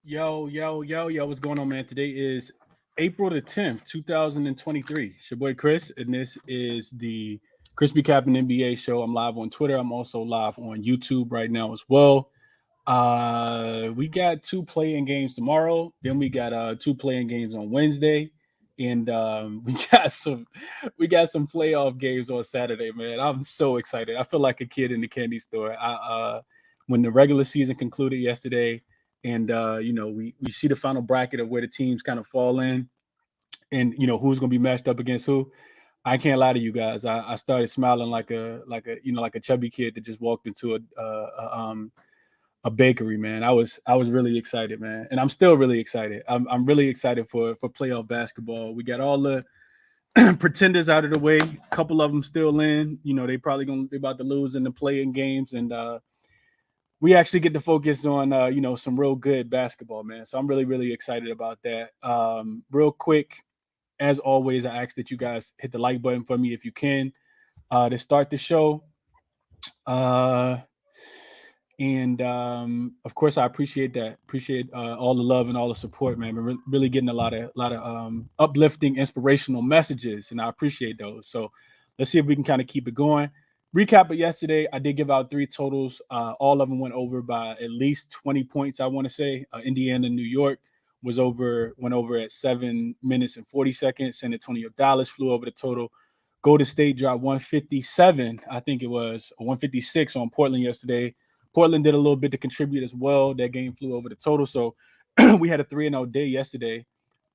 Yo, what's going on, man? Today is April the 10th, 2023. It's your boy Chris, and this is the ChrisBeCappinn NBA show. I'm live on Twitter. I'm also live on YouTube right now as well. We got two playing games tomorrow. Then we got two playing games on Wednesday. And we got some playoff games on Saturday, man. I'm so excited. I feel like a kid in the candy store. When the regular season concluded yesterday, and we see the final bracket of where the teams kind of fall in, and who's going to be matched up against who. I can't lie to you guys. I started smiling like a chubby kid that just walked into a bakery, man. I was really excited, man, and I'm still really excited. I'm really excited for playoff basketball. We got all the pretenders out of the way. A couple of them still in. They about to lose in the playing games, and we actually get to focus on some real good basketball, man. So I'm really really excited about that. Real quick, as always, I ask that you guys hit the like button for me if you can to start the show. Uh, and Of course, I appreciate that. Appreciate all the love and all the support, man. We're really getting a lot of uplifting, inspirational messages, and I appreciate those. So let's see if we can kind of keep it going. Recap of yesterday, I did give out three totals. All of them went over by at least 20 points. I want to say Indiana, New York went over at 7 minutes and 40 seconds. San Antonio, Dallas flew over the total. Golden State dropped 157, I think it was, or 156 on Portland yesterday. Portland did a little bit to contribute as well. That game flew over the total. So we had a 3-0 day yesterday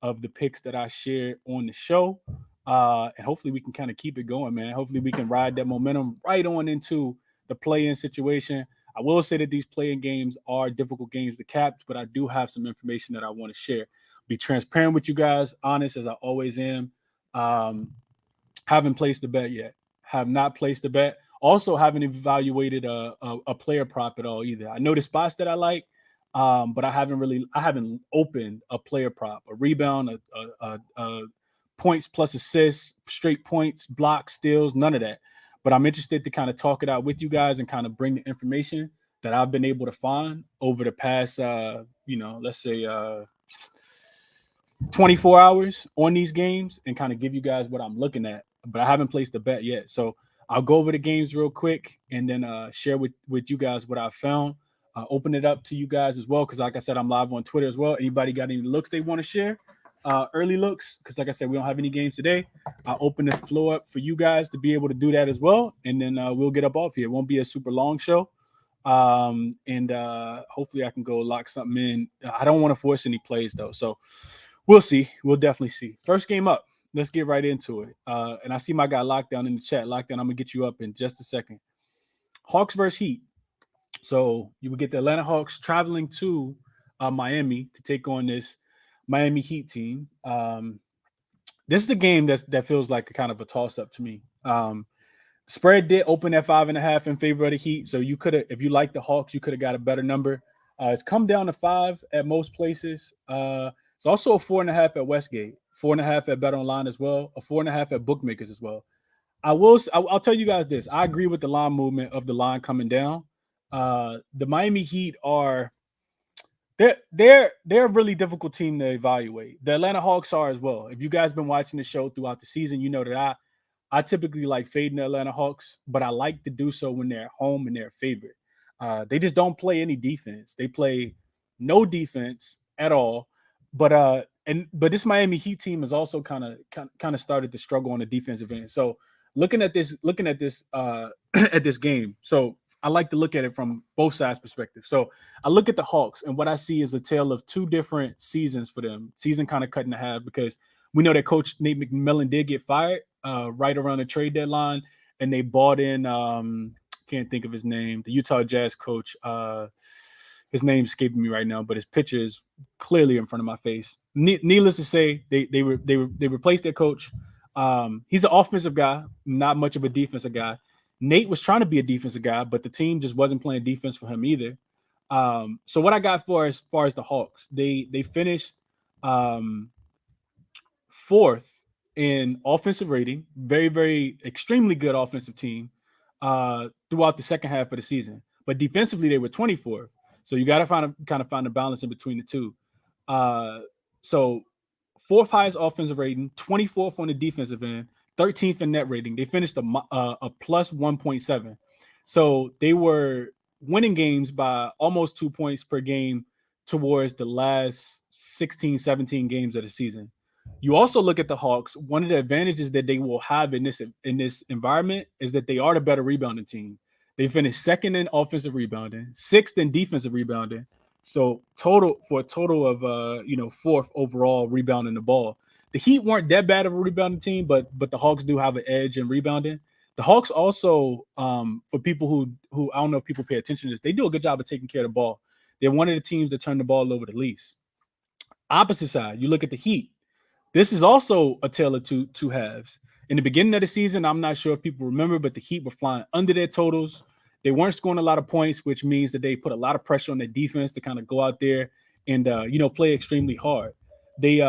of the picks that I shared on the show. And hopefully we can kind of keep it going, man. Hopefully we can ride that momentum right on into the play-in situation. I will say that these play-in games are difficult games to cap, but I do have some information that I want to share. Be transparent with you guys, honest as I always am. Haven't placed a bet yet. Have not placed a bet. Also, haven't evaluated a player prop at all either. I know the spots that I like, but I haven't opened a player prop, a rebound, a points plus assists, straight points, blocks, steals, none of that. But I'm interested to kind of talk it out with you guys and kind of bring the information that I've been able to find over the past, let's say 24 hours on these games and kind of give you guys what I'm looking at. But I haven't placed a bet yet. So I'll go over the games real quick and then share with you guys what I found. Open it up to you guys as well because, like I said, I'm live on Twitter as well. Anybody got any looks they want to share? Early looks, because like I said, we don't have any games today. I'll open the floor up for you guys to be able to do that as well. And then we'll get up off here. It won't be a super long show. And hopefully I can go lock something in. I don't want to force any plays, though. So we'll see. We'll definitely see. First game up. Let's get right into it. And I see my guy Lockdown in the chat. Lockdown, I'm going to get you up in just a second. Hawks versus Heat. So you would get the Atlanta Hawks traveling to Miami to take on this Miami Heat team. This is a game that feels like a kind of a toss-up to me. Spread did open at 5.5 in favor of the Heat. So you could have, if you like the Hawks, you could have got a better number. It's come down to 5 at most places. It's also a 4.5 at Westgate, 4.5 at Bet Online as well, a 4.5 at Bookmakers as well. I'll tell you guys this. I agree with the line movement of the line coming down. The Miami Heat they're a really difficult team to evaluate. The Atlanta Hawks are as well. If you guys been watching the show throughout the season, you know that I typically like fading the Atlanta Hawks, but I like to do so when they're at home and they're a favorite. They just don't play any defense. They play no defense at all. But this Miami Heat team has also kind of started to struggle on the defensive end. So looking at this at this game, so I like to look at it from both sides' perspective. So I look at the Hawks, and what I see is a tale of two different seasons for them. Season kind of cut in half because we know that Coach Nate McMillan did get fired right around the trade deadline, and they bought in can't think of his name, the Utah Jazz coach. His name's escaping me right now, but his picture is clearly in front of my face. Needless to say, they replaced their coach. He's an offensive guy, not much of a defensive guy. Nate was trying to be a defensive guy, but the team just wasn't playing defense for him either. So what I got for as far as the Hawks, they finished fourth in offensive rating, very, very extremely good offensive team throughout the second half of the season. But defensively, they were 24th. So you got to find a balance in between the two. So fourth highest offensive rating, 24th on the defensive end, 13th in net rating. They finished a plus 1.7. So they were winning games by almost 2 points per game towards the last 16, 17 games of the season. You also look at the Hawks. One of the advantages that they will have in this environment is that they are the better rebounding team. They finished second in offensive rebounding, sixth in defensive rebounding. So a total of fourth overall rebounding the ball. The Heat weren't that bad of a rebounding team, but the Hawks do have an edge in rebounding. The Hawks also, for people who I don't know if people pay attention to this, they do a good job of taking care of the ball. They're one of the teams that turn the ball over the least. Opposite side, you look at the Heat. This is also a tale of two halves. In the beginning of the season, I'm not sure if people remember, but the Heat were flying under their totals. They weren't scoring a lot of points, which means that they put a lot of pressure on their defense to kind of go out there and play extremely hard. They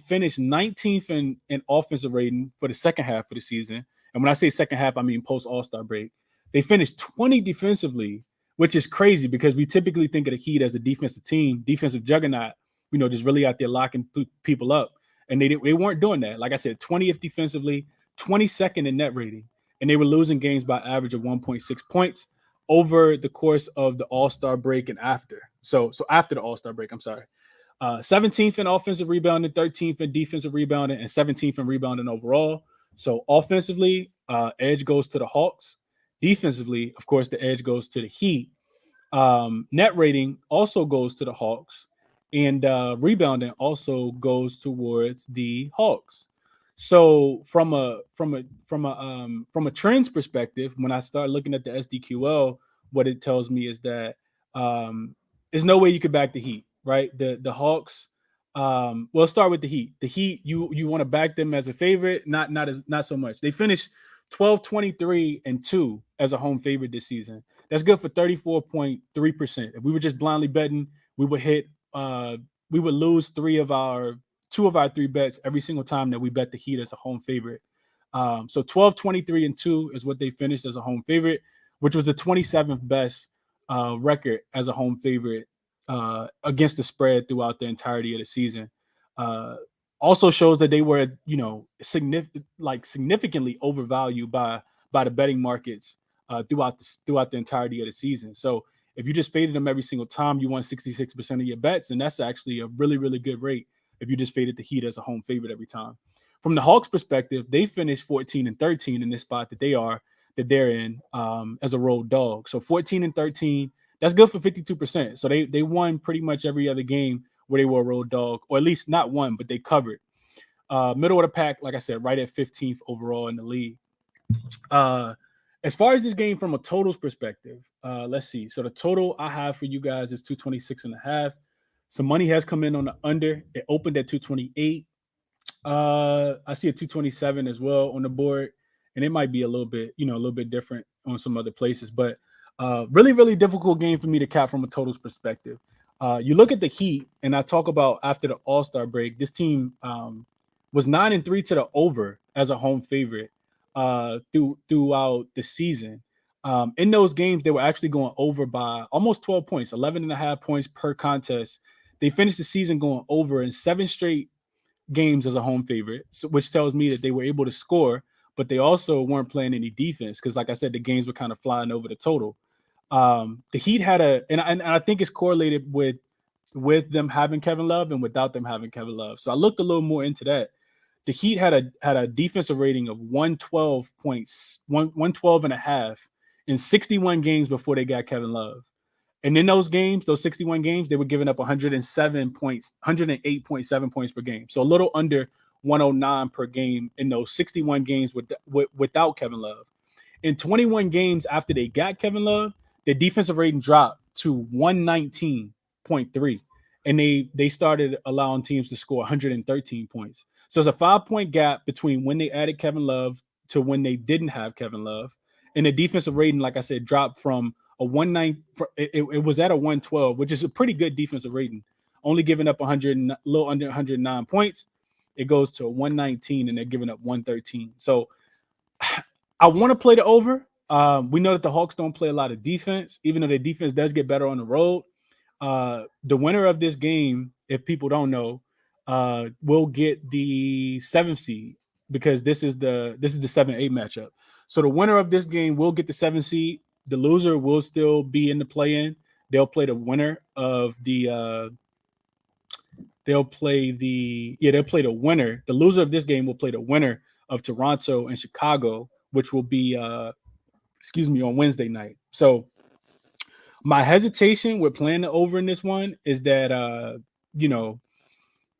finished 19th in offensive rating for the second half of the season. And when I say second half, I mean post All-Star break. They finished 20 defensively, which is crazy because we typically think of the Heat as a defensive team, defensive juggernaut, just really out there locking people up. And they weren't doing that. Like I said, 20th defensively, 22nd in net rating. And they were losing games by average of 1.6 points over the course of the All-Star break and after. So after the All-Star break, I'm sorry. 17th in offensive rebounding, 13th in defensive rebounding, and 17th in rebounding overall. So offensively, edge goes to the Hawks. Defensively, of course, the edge goes to the Heat. Net rating also goes to the Hawks. And rebounding also goes towards the Hawks. So from a trends perspective, when I start looking at the SDQL, what it tells me is that there's no way you could back the Heat, right? The Hawks. We'll start with the Heat. The Heat, you want to back them as a favorite, not so much. They finished 12-23-2 as a home favorite this season. That's good for 34.3%. If we were just blindly betting, we would hit. We would lose two of our three bets every single time that we bet the Heat as a home favorite. So 12-23-2 is what they finished as a home favorite, which was the 27th best record as a home favorite against the spread throughout the entirety of the season. Also shows that they were, significantly overvalued by the betting markets throughout the entirety of the season. So if you just faded them every single time, you won 66% of your bets, and that's actually a really, really good rate if you just faded the Heat as a home favorite every time. From the Hawks' perspective, they finished 14-13 in this spot that they're in as a road dog. So 14-13, that's good for 52%. So they won pretty much every other game where they were a road dog, or at least not one, but they covered. Middle of the pack, like I said, right at 15th overall in the league. As far as this game from a totals perspective, let's see. So the total I have for you guys is 226.5. Some money has come in on the under. It opened at 228. I see a 227 as well on the board, and it might be a little bit different on some other places, but really, really difficult game for me to cap from a totals perspective. You look at the Heat, and I talk about after the All-Star break, this team was 9-3 to the over as a home favorite throughout the season. In those games, they were actually going over by almost 12 points, 11.5 points per contest. They finished the season going over in 7 straight games as a home favorite, which tells me that they were able to score, but they also weren't playing any defense because, like I said, the games were kind of flying over the total. The Heat had and I think it's correlated with them having Kevin Love and without them having Kevin Love. So I looked a little more into that. The Heat had a defensive rating of 112.5 in 61 games before they got Kevin Love. And in those games, those 61 games, they were giving up 108.7 points per game. So a little under 109 per game in those 61 games without Kevin Love. In 21 games after they got Kevin Love, their defensive rating dropped to 119.3. And they started allowing teams to score 113 points. So it's a 5-point gap between when they added Kevin Love to when they didn't have Kevin Love. And the defensive rating, like I said, dropped from a 109. It was at a 112, which is a pretty good defensive rating. Only giving up a little under 109 points. It goes to 119, and they're giving up 113. So I want to play the over. We know that the Hawks don't play a lot of defense, even though their defense does get better on the road. The winner of this game if people don't know, will get the 7th seed, because this is the 7-8 matchup. So the winner of this game will get the 7th seed. The loser will still be in the play-in. They'll play the winner of the they'll play the winner. The loser of this game will play the winner of Toronto and Chicago, which will be on Wednesday night. So my hesitation with playing the over in this one is that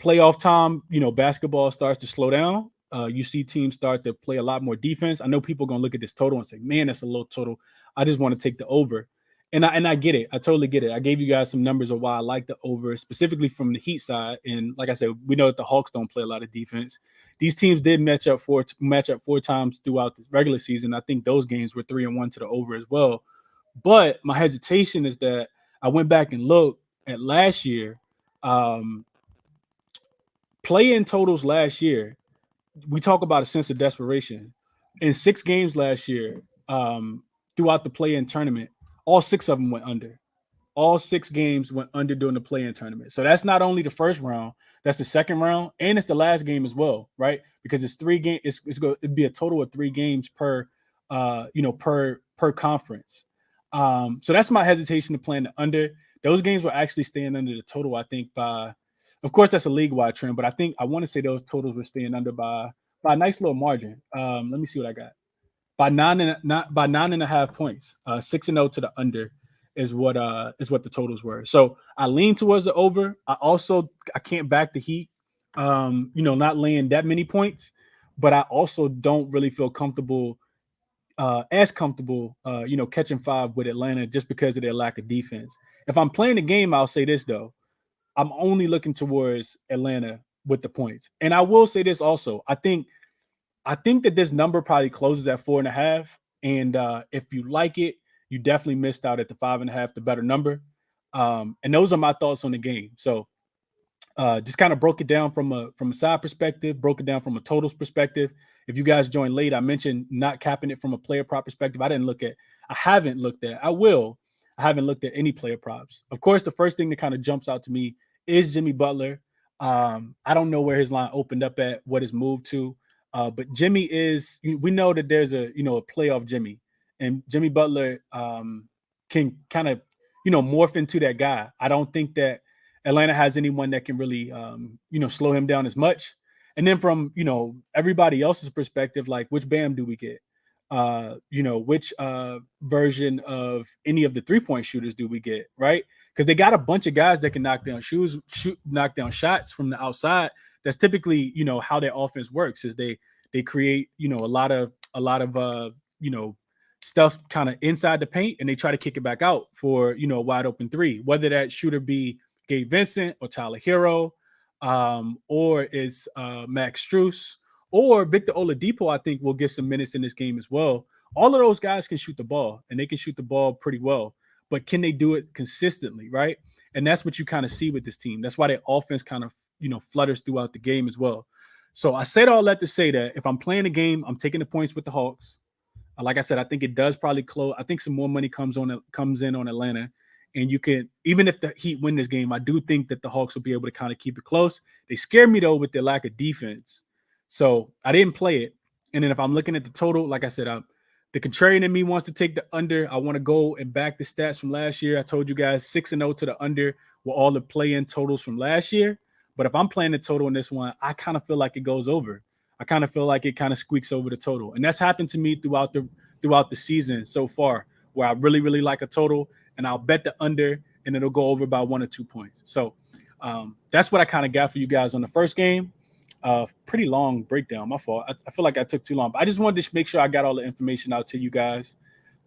playoff time, basketball starts to slow down. You see teams start to play a lot more defense. I know people are gonna look at this total and say, "Man, that's a low total." I just want to take the over, and I get it. I totally get it. I gave you guys some numbers of why I like the over, specifically from the Heat side. And like I said, we know that the Hawks don't play a lot of defense. These teams did match up four times throughout the regular season. I think those games were 3-1 to the over as well. But my hesitation is that I went back and looked at last year. Play-in totals last year, we talk about a sense of desperation. In 6 games last year, throughout the play-in tournament, all 6 of them went under. All 6 games went under during the play-in tournament. So that's not only the first round, that's the second round, and it's the last game as well, right? Because it's 3 games. It'd be a total of 3 games per conference. So that's my hesitation to playing the under. Those games were actually staying under the total, I think, by, of course, that's a league-wide trend, but I want to say those totals were staying under by a nice little margin. Let me see what I got. By 9.5 points. 6-0 to the under is what the totals were. So I lean towards the over. I can't back the Heat, not laying that many points, but I also don't really feel comfortable catching 5 with Atlanta just because of their lack of defense. If I'm playing the game, I'll say this though. I'm only looking towards Atlanta with the points. And I will say this also. I think that this number probably closes at 4.5. And if you like it, you definitely missed out at the 5.5, the better number. And those are my thoughts on the game. So just kind of broke it down from a side perspective, broke it down from a totals perspective. If you guys joined late, I mentioned not capping it from a player prop perspective. I haven't looked at any player props. Of course, the first thing that kind of jumps out to me is Jimmy Butler. I don't know where his line opened up at, what his moved to. But Jimmy we know that there's a playoff Jimmy, and Jimmy Butler can kind of, morph into that guy. I don't think that Atlanta has anyone that can really, slow him down as much. And then from, everybody else's perspective, like which Bam do we get? Which version of any of the 3-point shooters do we get, right? Because they got a bunch of guys that can knock down shots from the outside. That's typically, how their offense works, is they create, a lot of stuff kind of inside the paint, and they try to kick it back out for, a wide open 3, whether that shooter be Gabe Vincent or Tyler Hero, or it's Max Strus, or Victor Oladipo. I think will get some minutes in this game as well. All of those guys can shoot the ball, and they can shoot the ball pretty well, but can they do it consistently, right? And that's what you kind of see with this team. That's why their offense kind of, flutters throughout the game as well. So I said all that to say that if I'm playing the game, I'm taking the points with the Hawks. Like I said, I think it does probably close. I think some more money comes in on Atlanta. And you can, even if the Heat win this game, I do think that the Hawks will be able to kind of keep it close. They scare me though with their lack of defense. So I didn't play it. And then if I'm looking at the total, like I said, the contrarian in me wants to take the under. I want to go and back the stats from last year. I told you guys 6-0 to the under with all the play-in totals from last year. But if I'm playing the total in this one, I kind of feel like it goes over. I kind of feel like it kind of squeaks over the total. And that's happened to me throughout the season so far, where I really, really like a total and I'll bet the under and it'll go over by 1 or 2 points. So that's what I kind of got for you guys on the first game. Pretty long breakdown. My fault. I feel like I took too long. But I just wanted to make sure I got all the information out to you guys.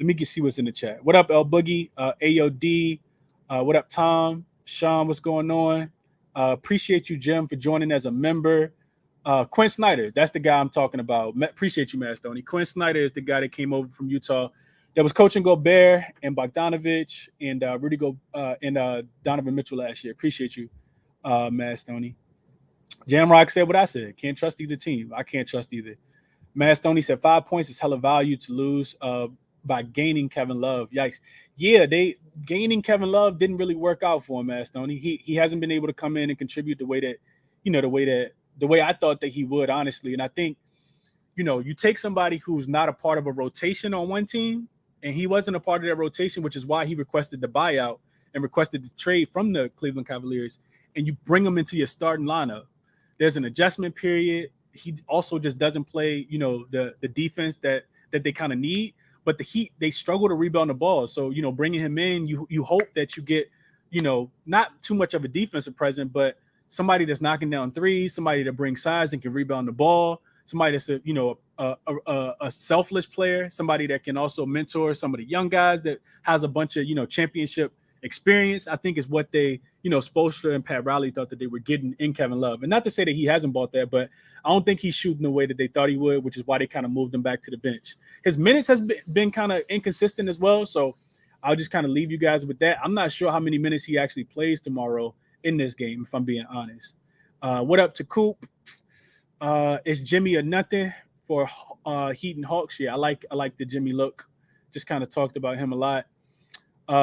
Let me see what's in the chat. What up, L Boogie? AOD. What up, Tom? Sean, what's going on? Appreciate you, Jim, for joining as a member. Quinn Snyder, that's the guy I'm talking about. Appreciate you, Matt Stoney. Quinn Snyder is the guy that came over from Utah that was coaching Gobert and Bogdanovich and Donovan Mitchell last year. Appreciate you, Matt Stoney. Jamrock said what I said. Can't trust either team. I can't trust either. Matt Stoney said 5 points is hella value to lose by gaining Kevin Love. Yikes. Yeah, they gaining Kevin Love didn't really work out for him, man, Stoney. He hasn't been able to come in and contribute the way that, the way I thought that he would, honestly. And I think, you take somebody who's not a part of a rotation on one team, and he wasn't a part of that rotation, which is why he requested the buyout and requested the trade from the Cleveland Cavaliers, and you bring him into your starting lineup. There's an adjustment period. He also just doesn't play, the defense that they kind of need. But the Heat, they struggle to rebound the ball. So, bringing him in, you hope that you get, not too much of a defensive presence, but somebody that's knocking down threes, somebody that brings size and can rebound the ball, somebody that's a selfless player, somebody that can also mentor some of the young guys that has a bunch of, championship experience. I think is what they, Spoelstra and Pat Riley thought that they were getting in Kevin Love. And not to say that he hasn't bought that, but I don't think he's shooting the way that they thought he would, which is why they kind of moved him back to the bench. His minutes has been kind of inconsistent as well. So I'll just kind of leave you guys with that. I'm not sure how many minutes he actually plays tomorrow in this game, if I'm being honest. What up to Coop? It's Jimmy or nothing for Heat and Hawks. Yeah, I like the Jimmy look. Just kind of talked about him a lot.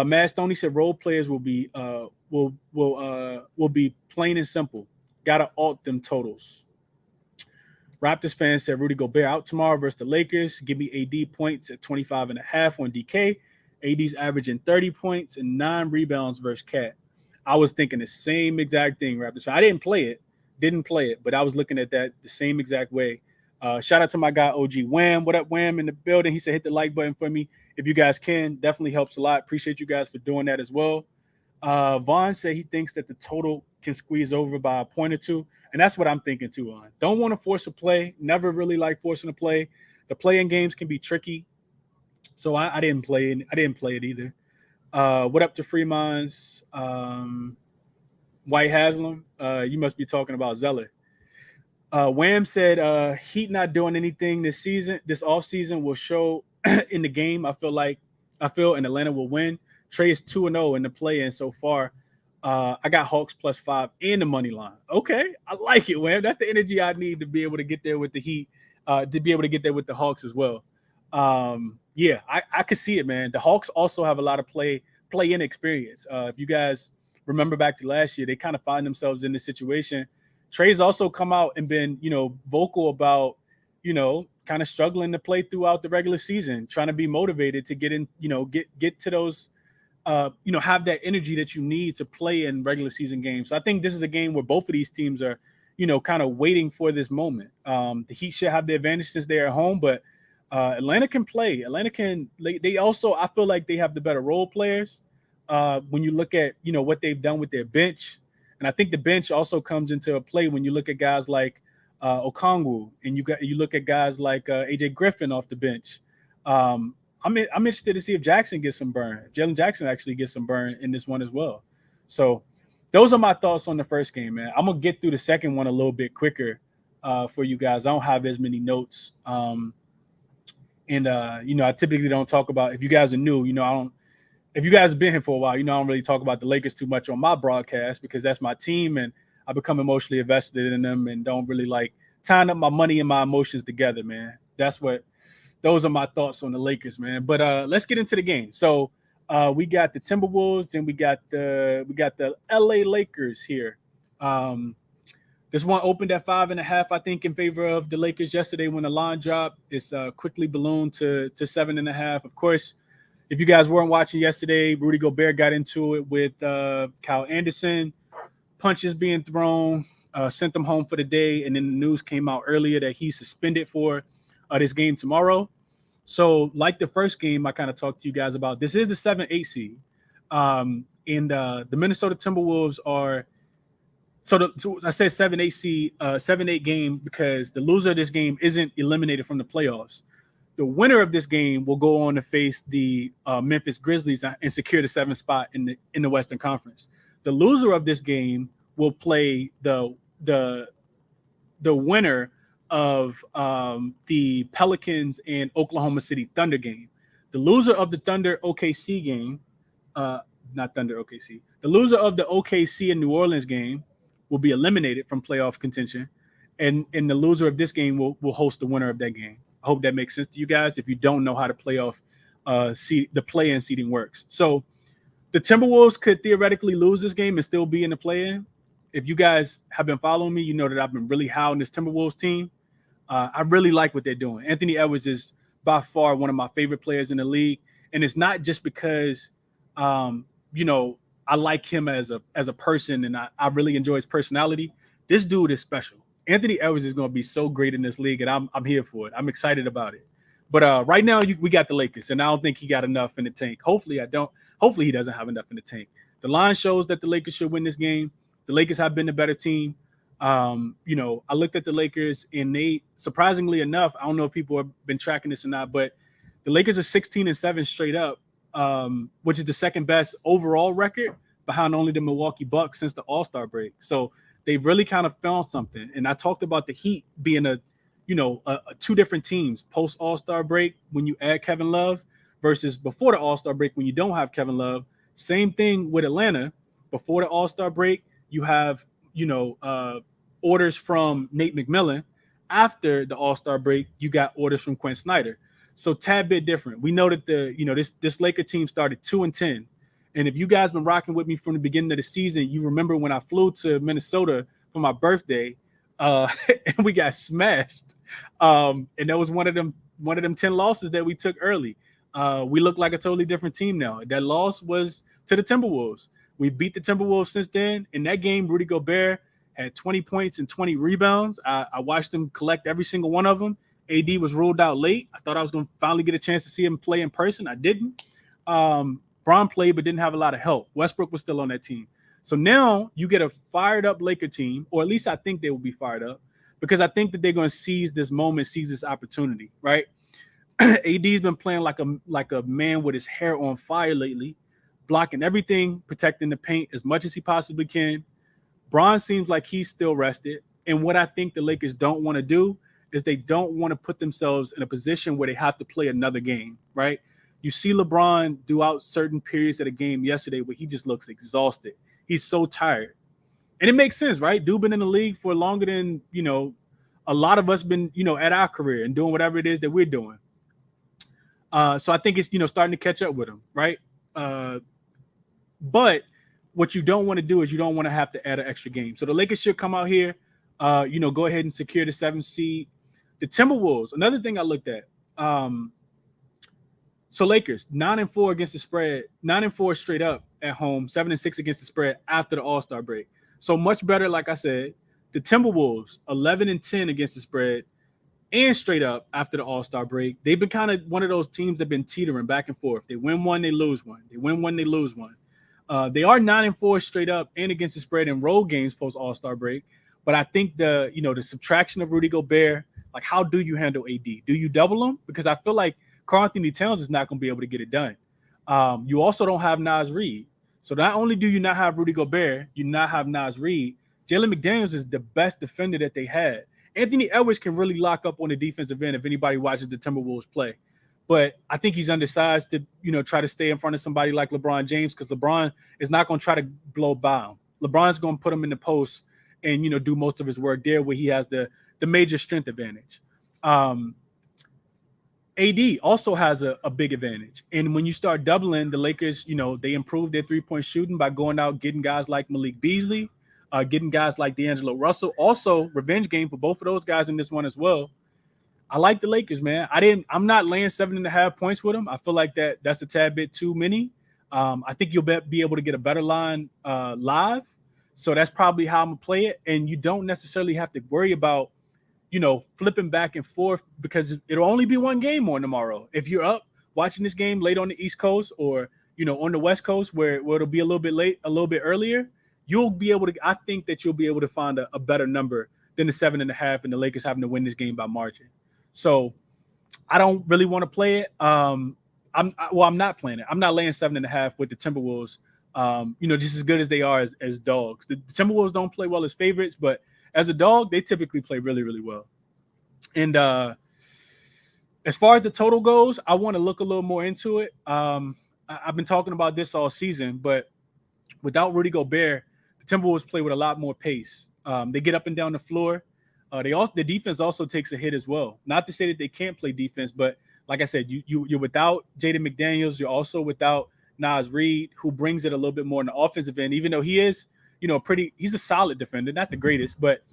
Matt Stoney said role players will be plain and simple. Gotta alt them totals. Raptors fans said Rudy Gobert out tomorrow versus the Lakers. Give me AD points at 25.5 on DK. AD's averaging 30 points and 9 rebounds versus Cat. I was thinking the same exact thing, Raptors. I didn't play it, but I was looking at that the same exact way. Shout out to my guy OG Wham. What up, Wham, in the building? He said hit the like button for me if you guys can. Definitely helps a lot. Appreciate you guys for doing that as well. Vaughn said he thinks that the total can squeeze over by a point or two, and that's what I'm thinking too. On don't want to force a play. Never really like forcing a play. The play-in games can be tricky, so I didn't play it. I didn't play it either. What up to Freeman's White Haslam? You must be talking about Zeller. Wham said Heat not doing anything this offseason will show in the game. I feel and Atlanta will win. Trey is 2-0 in the play-in so far. I got Hawks +5 in the money line. Okay, I like it, Wham. That's the energy I need to be able to get there with the Heat, to be able to get there with the Hawks as well. Yeah, I could see it, man. The Hawks also have a lot of play-in experience. If you guys remember back to last year, they kind of find themselves in this situation. Trey's also come out and been, vocal about, kind of struggling to play throughout the regular season, trying to be motivated to get in, get to those, have that energy that you need to play in regular season games. So I think this is a game where both of these teams are, kind of waiting for this moment. The Heat should have the advantage since they're at home, but Atlanta can play. They also, I feel like they have the better role players. When you look at, what they've done with their bench. And I think the bench also comes into a play when you look at guys like Okongwu, and you look at guys like AJ Griffin off the bench. I'm interested to see if Jackson gets some burn. Jalen Jackson actually gets some burn in this one as well. So those are my thoughts on the first game, man. I'm gonna get through the second one a little bit quicker for you guys. I don't have as many notes, and I typically don't talk about. If you guys are new, I don't. If you guys have been here for a while, I don't really talk about the Lakers too much on my broadcast because that's my team and I become emotionally invested in them and don't really like tying up my money and my emotions together, man. Those are my thoughts on the Lakers, man. But let's get into the game. So we got the Timberwolves and we got the LA Lakers here. This one opened at 5.5, I think, in favor of the Lakers yesterday when the line dropped. It's quickly ballooned to 7.5. Of course, if you guys weren't watching yesterday, Rudy Gobert got into it with Kyle Anderson, punches being thrown, sent them home for the day, and then the news came out earlier that he's suspended for this game tomorrow. So, like the first game I kind of talked to you guys about, this is the 7-8 seed. And the Minnesota Timberwolves are – so I said 7-8 seed, 7-8 game because the loser of this game isn't eliminated from the playoffs. The winner of this game will go on to face the Memphis Grizzlies and secure the 7th spot in the Western Conference. The loser of this game will play the winner of the Pelicans and Oklahoma City Thunder game. The loser of the Thunder OKC game, not Thunder OKC. The loser of the OKC and New Orleans game will be eliminated from playoff contention, and the loser of this game will host the winner of that game. I hope that makes sense to you guys. If you don't know how the playoff the play-in seeding works. So the Timberwolves could theoretically lose this game and still be in the play-in. If you guys have been following me, you know that I've been really high on this Timberwolves team. I really like what they're doing. Anthony Edwards is by far one of my favorite players in the league, and it's not just because, I like him as a person, and I really enjoy his personality. This dude is special. Anthony Edwards is going to be so great in this league, and I'm here for it. I'm excited about it. But right now, we got the Lakers, and I don't think he got enough in the tank. Hopefully, I don't. Hopefully, he doesn't have enough in the tank. The line shows that the Lakers should win this game. The Lakers have been the better team. I looked at the Lakers, and they, surprisingly enough, I don't know if people have been tracking this or not, but the Lakers are 16-7 straight up, which is the second best overall record behind only the Milwaukee Bucks since the All-Star break. So they've really kind of found something. And I talked about the Heat being two different teams post All-Star break when you add Kevin Love versus before the All-Star break when you don't have Kevin Love. Same thing with Atlanta. Before the All-Star break, you have, orders from Nate McMillan. After the All-Star break, you got orders from Quinn Snyder. So tad bit different. We know that this Laker team started 2-10. And if you guys been rocking with me from the beginning of the season, you remember when I flew to Minnesota for my birthday, and we got smashed. And that was one of them 10 losses that we took early. We look like a totally different team now. That loss was to the Timberwolves. We beat the Timberwolves since then. In that game, Rudy Gobert had 20 points and 20 rebounds. I watched him collect every single one of them. AD was ruled out late. I thought I was going to finally get a chance to see him play in person. I didn't. Braun played but didn't have a lot of help. Westbrook was still on that team. So now you get a fired-up Laker team, or at least I think they will be fired up, because I think that they're going to seize this moment, seize this opportunity, right? AD's been playing like a man with his hair on fire lately, blocking everything, protecting the paint as much as he possibly can. Braun seems like he's still rested. And what I think the Lakers don't want to do is they don't want to put themselves in a position where they have to play another game, right? You see LeBron throughout certain periods of the game yesterday where he just looks exhausted. He's so tired. And it makes sense, right? Dude been in the league for longer than, a lot of us been, at our career and doing whatever it is that we're doing. So I think it's, starting to catch up with him, right? But what you don't want to do is you don't want to have to add an extra game. So the Lakers should come out here, go ahead and secure the 7th seed. The Timberwolves, another thing I looked at. So Lakers, 9-4 against the spread, 9-4 straight up at home, 7-6 against the spread after the All-Star break. So much better, like I said. The Timberwolves, 11-10 against the spread and straight up after the All-Star break. They've been kind of one of those teams that have been teetering back and forth. They win one, they lose one. They win one, they lose one. They are 9-4 straight up and against the spread in road games post All-Star break. But I think the subtraction of Rudy Gobert, like, how do you handle AD? Do you double him? Because I feel like Karl-Anthony Towns is not going to be able to get it done. You also don't have Naz Reid. So not only do you not have Rudy Gobert, you not have Naz Reid. Jalen McDaniels is the best defender that they had. Anthony Edwards can really lock up on the defensive end if anybody watches the Timberwolves play. But I think he's undersized to, try to stay in front of somebody like LeBron James, because LeBron is not going to try to blow by him. LeBron's going to put him in the post and, do most of his work there where he has the major strength advantage. AD also has a big advantage. And when you start doubling, the Lakers, they improved their three-point shooting by going out, getting guys like Malik Beasley, getting guys like D'Angelo Russell. Also, revenge game for both of those guys in this one as well. I like the Lakers, man. I'm not laying 7.5 points with them. I feel like that's a tad bit too many. I think you'll be able to get a better line live. So that's probably how I'm going to play it. And you don't necessarily have to worry about, flipping back and forth, because it'll only be one game on tomorrow. If you're up watching this game late on the East Coast or, on the West Coast where it'll be a little bit late, a little bit earlier, I think that you'll be able to find a better number than the 7.5 and the Lakers having to win this game by margin. So I don't really want to play it. I'm not playing it. I'm not laying 7.5 with the Timberwolves. Just as good as they are as dogs. The Timberwolves don't play well as favorites, but as a dog, they typically play really, really well. And as far as the total goes, I want to look a little more into it. I've been talking about this all season, but without Rudy Gobert, the Timberwolves play with a lot more pace. They get up and down the floor. The defense also takes a hit as well. Not to say that they can't play defense, but like I said, you're without Jaden McDaniels. You're also without Nas Reed, who brings it a little bit more in the offensive end, even though he is, he's a solid defender, not the greatest, but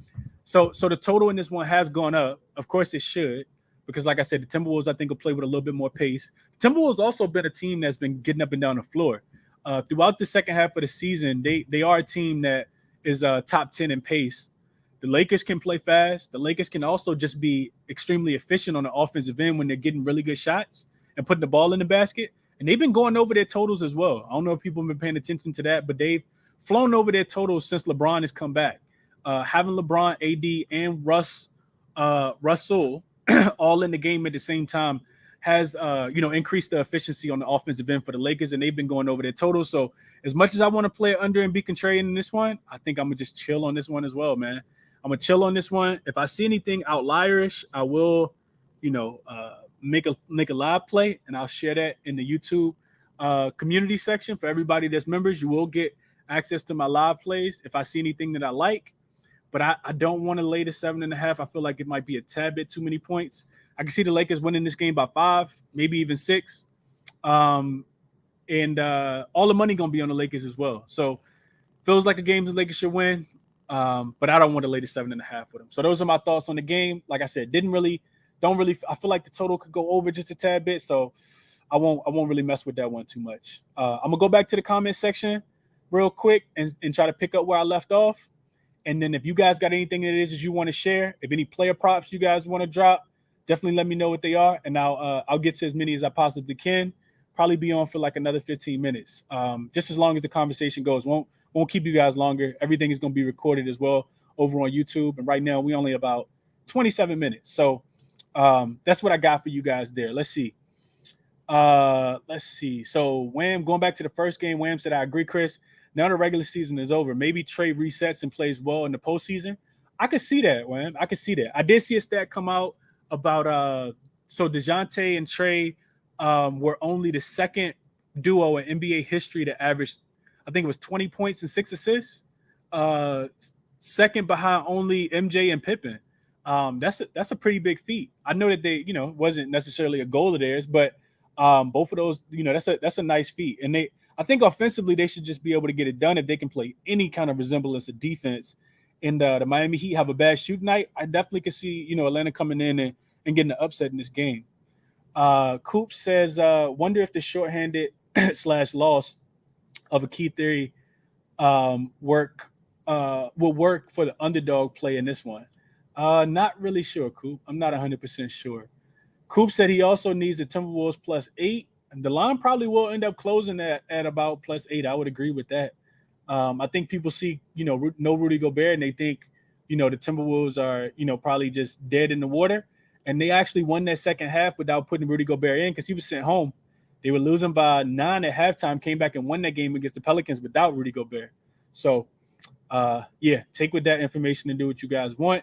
so the total in this one has gone up. Of course it should, because like I said, the Timberwolves I think will play with a little bit more pace. Timberwolves also been a team that's been getting up and down the floor. Throughout the second half of the season, they are a team that is top 10 in pace. The Lakers can play fast. The Lakers can also just be extremely efficient on the offensive end when they're getting really good shots and putting the ball in the basket. And they've been going over their totals as well. I don't know if people have been paying attention to that, but they've flown over their totals since LeBron has come back. Having LeBron, AD, and Russell all in the game at the same time has increased the efficiency on the offensive end for the Lakers, and they've been going over their totals. So as much as I want to play it under and be contrarian in this one, I think I'm gonna just chill on this one as well, man. I'm gonna chill on this one. If I see anything outlierish, I will, make a live play, and I'll share that in the YouTube community section for everybody that's members. You will get access to my live plays if I see anything that I like. But I don't want to lay the 7.5. I feel like it might be a tad bit too many points. I can see the Lakers winning this game by 5, maybe even 6. And all the money going to be on the Lakers as well. So feels like a game the Lakers should win. But I don't want to lay the 7.5 with them. So those are my thoughts on the game. Like I said, don't really. I feel like the total could go over just a tad bit. So I won't really mess with that one too much. I'm going to go back to the comment section real quick and try to pick up where I left off. And then if you guys got anything that it is that you want to share, if any player props you guys want to drop, definitely let me know what they are, and I'll get to as many as I possibly can. Probably be on for like another 15 minutes, just as long as the conversation goes. Won't keep you guys longer. Everything is going to be recorded as well over on YouTube, and right now we only about 27 minutes. So that's what I got for you guys there. Let's see. So Wham, going back to the first game, Wham said, I agree, Chris. Now the regular season is over. Maybe Trey resets and plays well in the postseason. I could see that, man. I could see that. I did see a stat come out about so DeJounte and Trey were only the second duo in NBA history to average, I think it was 20 points and 6 assists. Second behind only MJ and Pippen. That's a pretty big feat. I know that they, wasn't necessarily a goal of theirs, but both of those, that's a nice feat. And I think offensively they should just be able to get it done if they can play any kind of resemblance of defense. And the Miami Heat have a bad shoot night. I definitely could see, Atlanta coming in and getting the upset in this game. Coop says, wonder if the shorthanded / loss of a key theory will work for the underdog play in this one. Not really sure, Coop. I'm not 100% sure. Coop said he also needs the Timberwolves +8. And the line probably will end up closing at about +8. I would agree with that. I think people see, no Rudy Gobert, and they think, the Timberwolves are, probably just dead in the water. And they actually won that second half without putting Rudy Gobert in because he was sent home. They were losing by 9 at halftime, came back and won that game against the Pelicans without Rudy Gobert. So, take with that information and do what you guys want.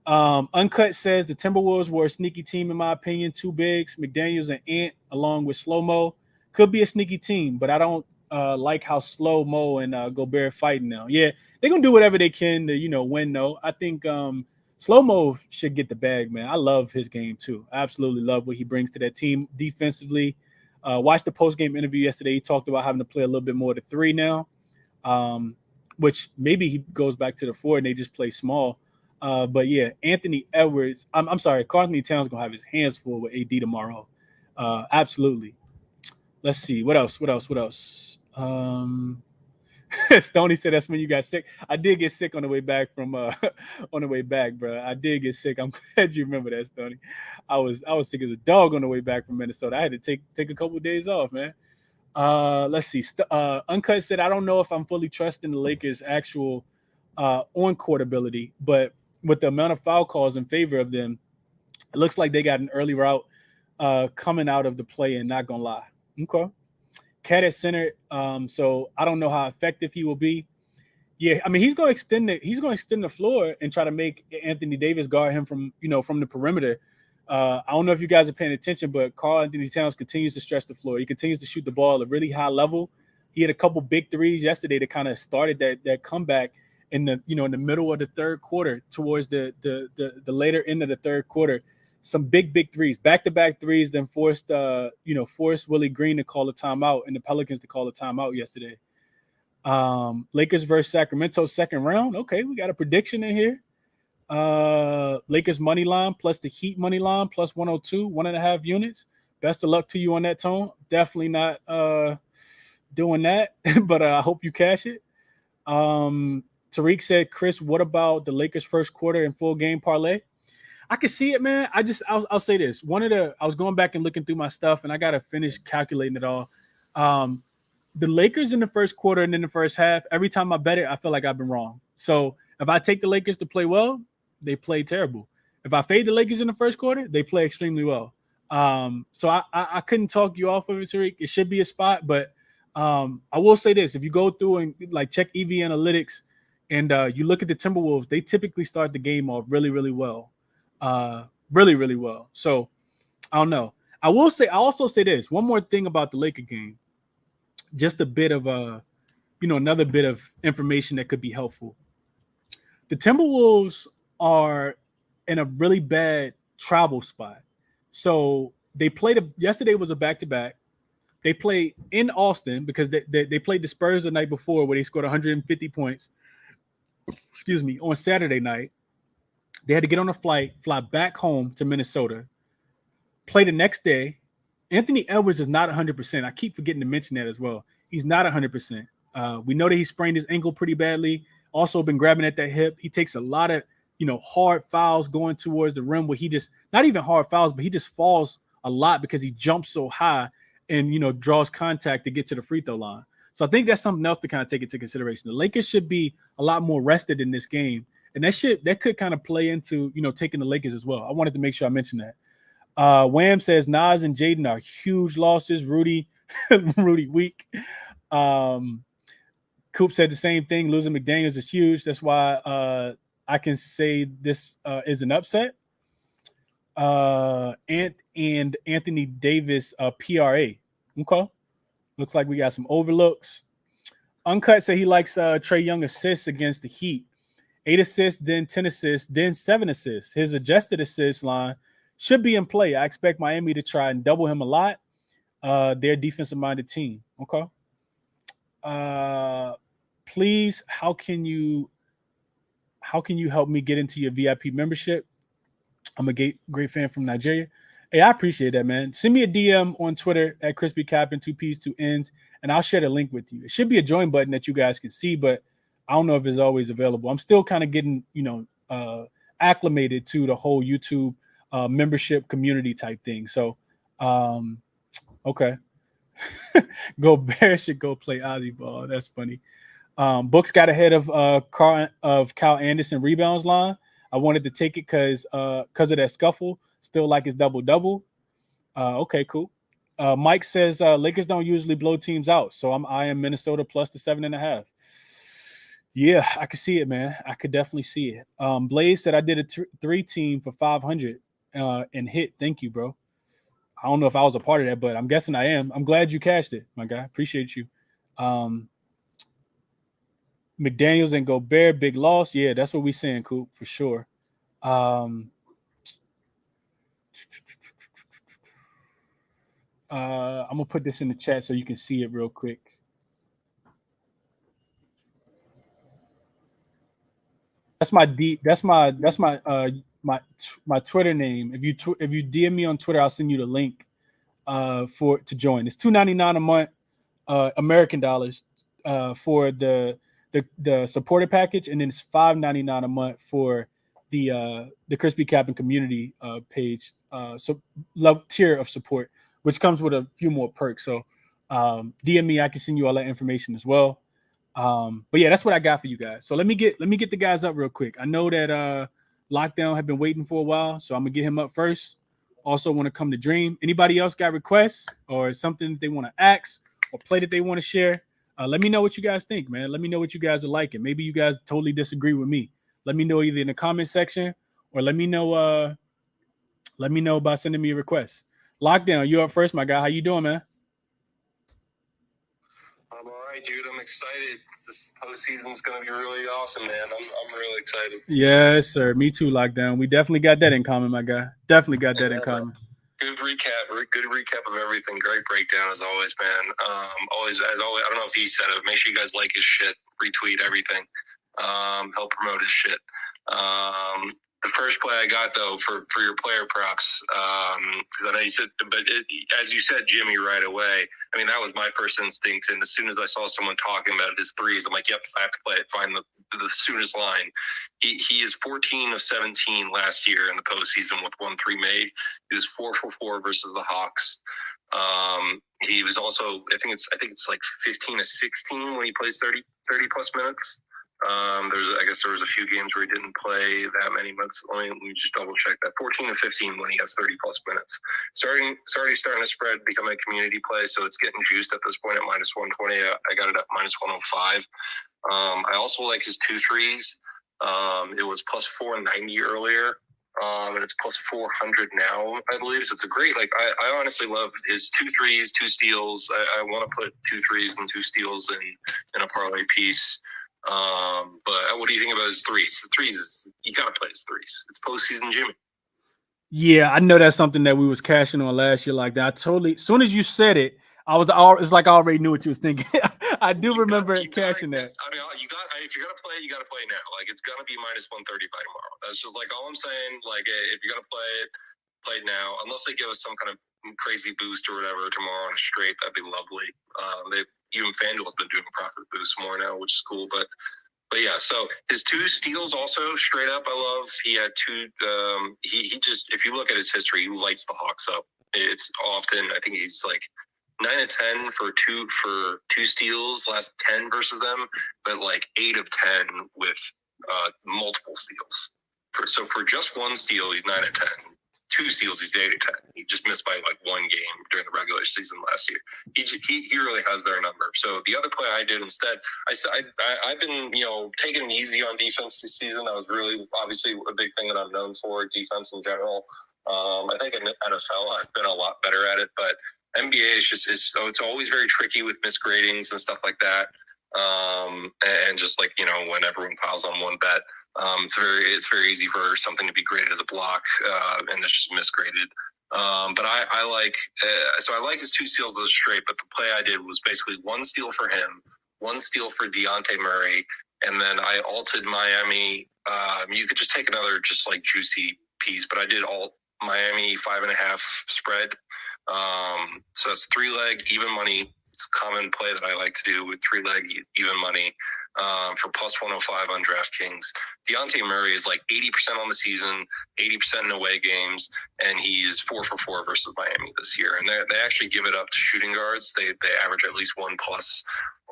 Uncut says the Timberwolves were a sneaky team, in my opinion. 2 bigs, McDaniels and Ant, along with Slow-Mo. Could be a sneaky team, but I don't like how Slow-Mo and Gobert fighting now. Yeah, they're going to do whatever they can to, win, though. I think Slow-Mo should get the bag, man. I love his game, too. I absolutely love what he brings to that team defensively. Watched the post-game interview yesterday. He talked about having to play a little bit more to 3 now, which maybe he goes back to the 4 and they just play small. But yeah, Anthony Edwards. I'm sorry, Karl Anthony Towns gonna have his hands full with AD tomorrow. Absolutely. Let's see what else. Stoney said that's when you got sick. I did get sick on the way back from on the way back, bro. I did get sick. I'm glad you remember that, Stoney. I was sick as a dog on the way back from Minnesota. I had to take a couple of days off, man. Let's see. Uncut said, I don't know if I'm fully trusting the Lakers' actual on-court ability, but with the amount of foul calls in favor of them, it looks like they got an early route coming out of the play, and not gonna lie. Okay. Cat at center. So I don't know how effective he will be. Yeah, I mean he's gonna extend the floor and try to make Anthony Davis guard him from the perimeter. I don't know if you guys are paying attention, but Karl Anthony Towns continues to stretch the floor. He continues to shoot the ball at a really high level. He had a couple big threes yesterday that kind of started that comeback in the in the middle of the third quarter, towards the later end of the third quarter. some big threes, back-to-back threes, then forced Willie Green to call a timeout and the Pelicans to call a timeout yesterday. Lakers versus Sacramento second round. Okay, we got a prediction in here. Lakers money line plus the Heat money line plus 102, 1.5 units. Best of luck to you on that, Tone. Definitely not doing that, but I hope you cash it. Tariq said, Chris, what about the Lakers first quarter and full game parlay? I can see it, man. I'll say this. I was going back and looking through my stuff, and I got to finish calculating it all. The Lakers in the first quarter and in the first half, every time I bet it, I feel like I've been wrong. So if I take the Lakers to play well, they play terrible. If I fade the Lakers in the first quarter, they play extremely well. So I couldn't talk you off of it, Tariq. It should be a spot, but I will say this. If you go through and like check EV analytics and you look at the Timberwolves, they typically start the game off really, really well. Really, really well. So I don't know. I also say this. One more thing about the Laker game. Just a bit of another bit of information that could be helpful. The Timberwolves are in a really bad travel spot. So they played yesterday was a back-to-back. They played in Austin because they played the Spurs the night before where they scored 150 points. Excuse me, on Saturday night. They had to get on a flight, fly back home to Minnesota, play the next day. Anthony Edwards is not 100%. I keep forgetting to mention that as well. He's not 100%. We know that he sprained his ankle pretty badly. Also been grabbing at that hip. He takes a lot of, hard fouls going towards the rim where he just, not even hard fouls, but he just falls a lot because he jumps so high and, draws contact to get to the free throw line. So I think that's something else to kind of take into consideration. The Lakers should be a lot more rested in this game. And that could kind of play into, taking the Lakers as well. I wanted to make sure I mentioned that. Wham says Nas and Jaden are huge losses. Rudy weak. Coop said the same thing. Losing McDaniels is huge. That's why I can say this is an upset. And Anthony Davis PRA. Okay. Looks like we got some overlooks. Uncut said he likes Trae Young assists against the Heat. 8 assists, then 10 assists, then 7 assists. His adjusted assist line should be in play. I expect Miami to try and double him a lot. Their defensive-minded team. Okay. Please, how can you help me get into your VIP membership? I'm a great fan from Nigeria. Hey, I appreciate that, man. Send me a DM on Twitter at ChrisBeCappinn, 2 P's, 2 N's, and I'll share the link with you. It should be a join button that you guys can see, but I don't know if it's always available. I'm still kind of getting, acclimated to the whole YouTube membership community type thing. So, okay. Go Bears should go play Ozzy ball. That's funny. Books got ahead of Kyle Anderson rebounds line. I wanted to take it because of that scuffle. Still like his double-double. Okay, cool. Mike says Lakers don't usually blow teams out, so I am Minnesota plus the 7.5. Yeah, I could see it, man. I could definitely see it. Blaze said I did a 3-team for 500 and hit. Thank you, bro. I don't know if I was a part of that, but I'm guessing I am. I'm glad you cashed it, my guy. Appreciate you. McDaniels and Gobert, big loss. Yeah, that's what we saying, Coop, for sure. I'm gonna put this in the chat so you can see it real quick. That's my my Twitter name. If you DM me on Twitter, I'll send you the link to join. It's $2.99 a month, American dollars, for the supporter package, and then it's $5.99 a month for the ChrisBeCappinn community page, tier of support, which comes with a few more perks. So DM me, I can send you all that information as well. But yeah, that's what I got for you guys. So let me get the guys up real quick. I know that Lockdown have been waiting for a while, so I'm gonna get him up first. Also want to come to Dream. Anybody else got requests or something that they want to ask or play that they want to share? Let me know what you guys think, man. Let me know what you guys are liking. Maybe you guys totally disagree with me. Let me know either in the comment section or let me know by sending me a request. Lockdown, you up first, my guy. How you doing, man? I'm all right. right, dude. I'm excited. This postseason's going to be really awesome, man. I'm really excited. Yes, sir. Me too, Lockdown. We definitely got that in common, my guy. Definitely got that in common. Good recap. Good recap of everything. Great breakdown as always, man. Always, as always. I don't know if he said it. Make sure you guys like his shit, retweet everything. Help promote his shit. The first play I got though for your player props, because I know you said, but as you said, Jimmy, right away. I mean, that was my first instinct, and as soon as I saw someone talking about his threes, I'm like, yep, I have to play it. Find the soonest line. He is 14 of 17 last year in the postseason with 1 3 made. He was 4 for 4 versus the Hawks. He was also, I think it's like 15 of 16 when he plays 30 plus minutes. I guess there was a few games where he didn't play that many minutes. Let me just double check that. 14 and 15 when he has 30 plus minutes. Starting to spread, becoming a community play, so it's getting juiced at this point at minus 120. I got it at minus 105. I also like his 2 threes. It was plus 490 earlier. And it's plus 400 now, I believe. So it's a great, I honestly love his 2 threes, 2 steals. I want to put 2 threes and 2 steals in a parlay piece. But what do you think about his threes? The threes, you got to play his threes. It's postseason Jimmy. Yeah, I know that's something that we was cashing on last year. Like that, as soon as you said it, it's like I already knew what you was thinking. I do remember cashing that. I mean, if you're gonna play it, you got to play now. Like it's gonna be minus 130 by tomorrow. That's just like all I'm saying. Like if you're gonna play it now. Unless they give us some kind of crazy boost or whatever tomorrow on a straight, that'd be lovely. Even FanDuel's been doing profit boost more now, which is cool. But yeah, so his 2 steals also straight up. I love. He had 2. He just, if you look at his history, he lights the Hawks up. It's often, I think he's like 9 of 10 for 2 steals, last 10 versus them, but like 8 of 10 with multiple steals. For just 1 steal, he's 9 of 10. 2 steals, he's 8 of 10. He just missed by like 1 game during the regular season last year. He really has their number. So the other play I did instead, I've been taking it easy on defense this season. That was really obviously a big thing that I'm known for, defense in general. I think in NFL I've been a lot better at it, but NBA is it's always very tricky with misgradings and stuff like that. And just like when everyone piles on one bet, it's very easy for something to be graded as a block, and it's just misgraded. But I like so I like his 2 steals as a straight. But the play I did was basically 1 steal for him, 1 steal for Dejounte Murray, and then I alted Miami. You could just take another just like juicy piece, but I did alt Miami 5.5 spread. So that's 3-leg even money. It's a common play that I like to do with 3-leg even money for plus 105 on DraftKings. Dejounte Murray is like 80% on the season, 80% in away games, and he is 4 for 4 versus Miami this year. And they actually give it up to shooting guards. They average at least 1+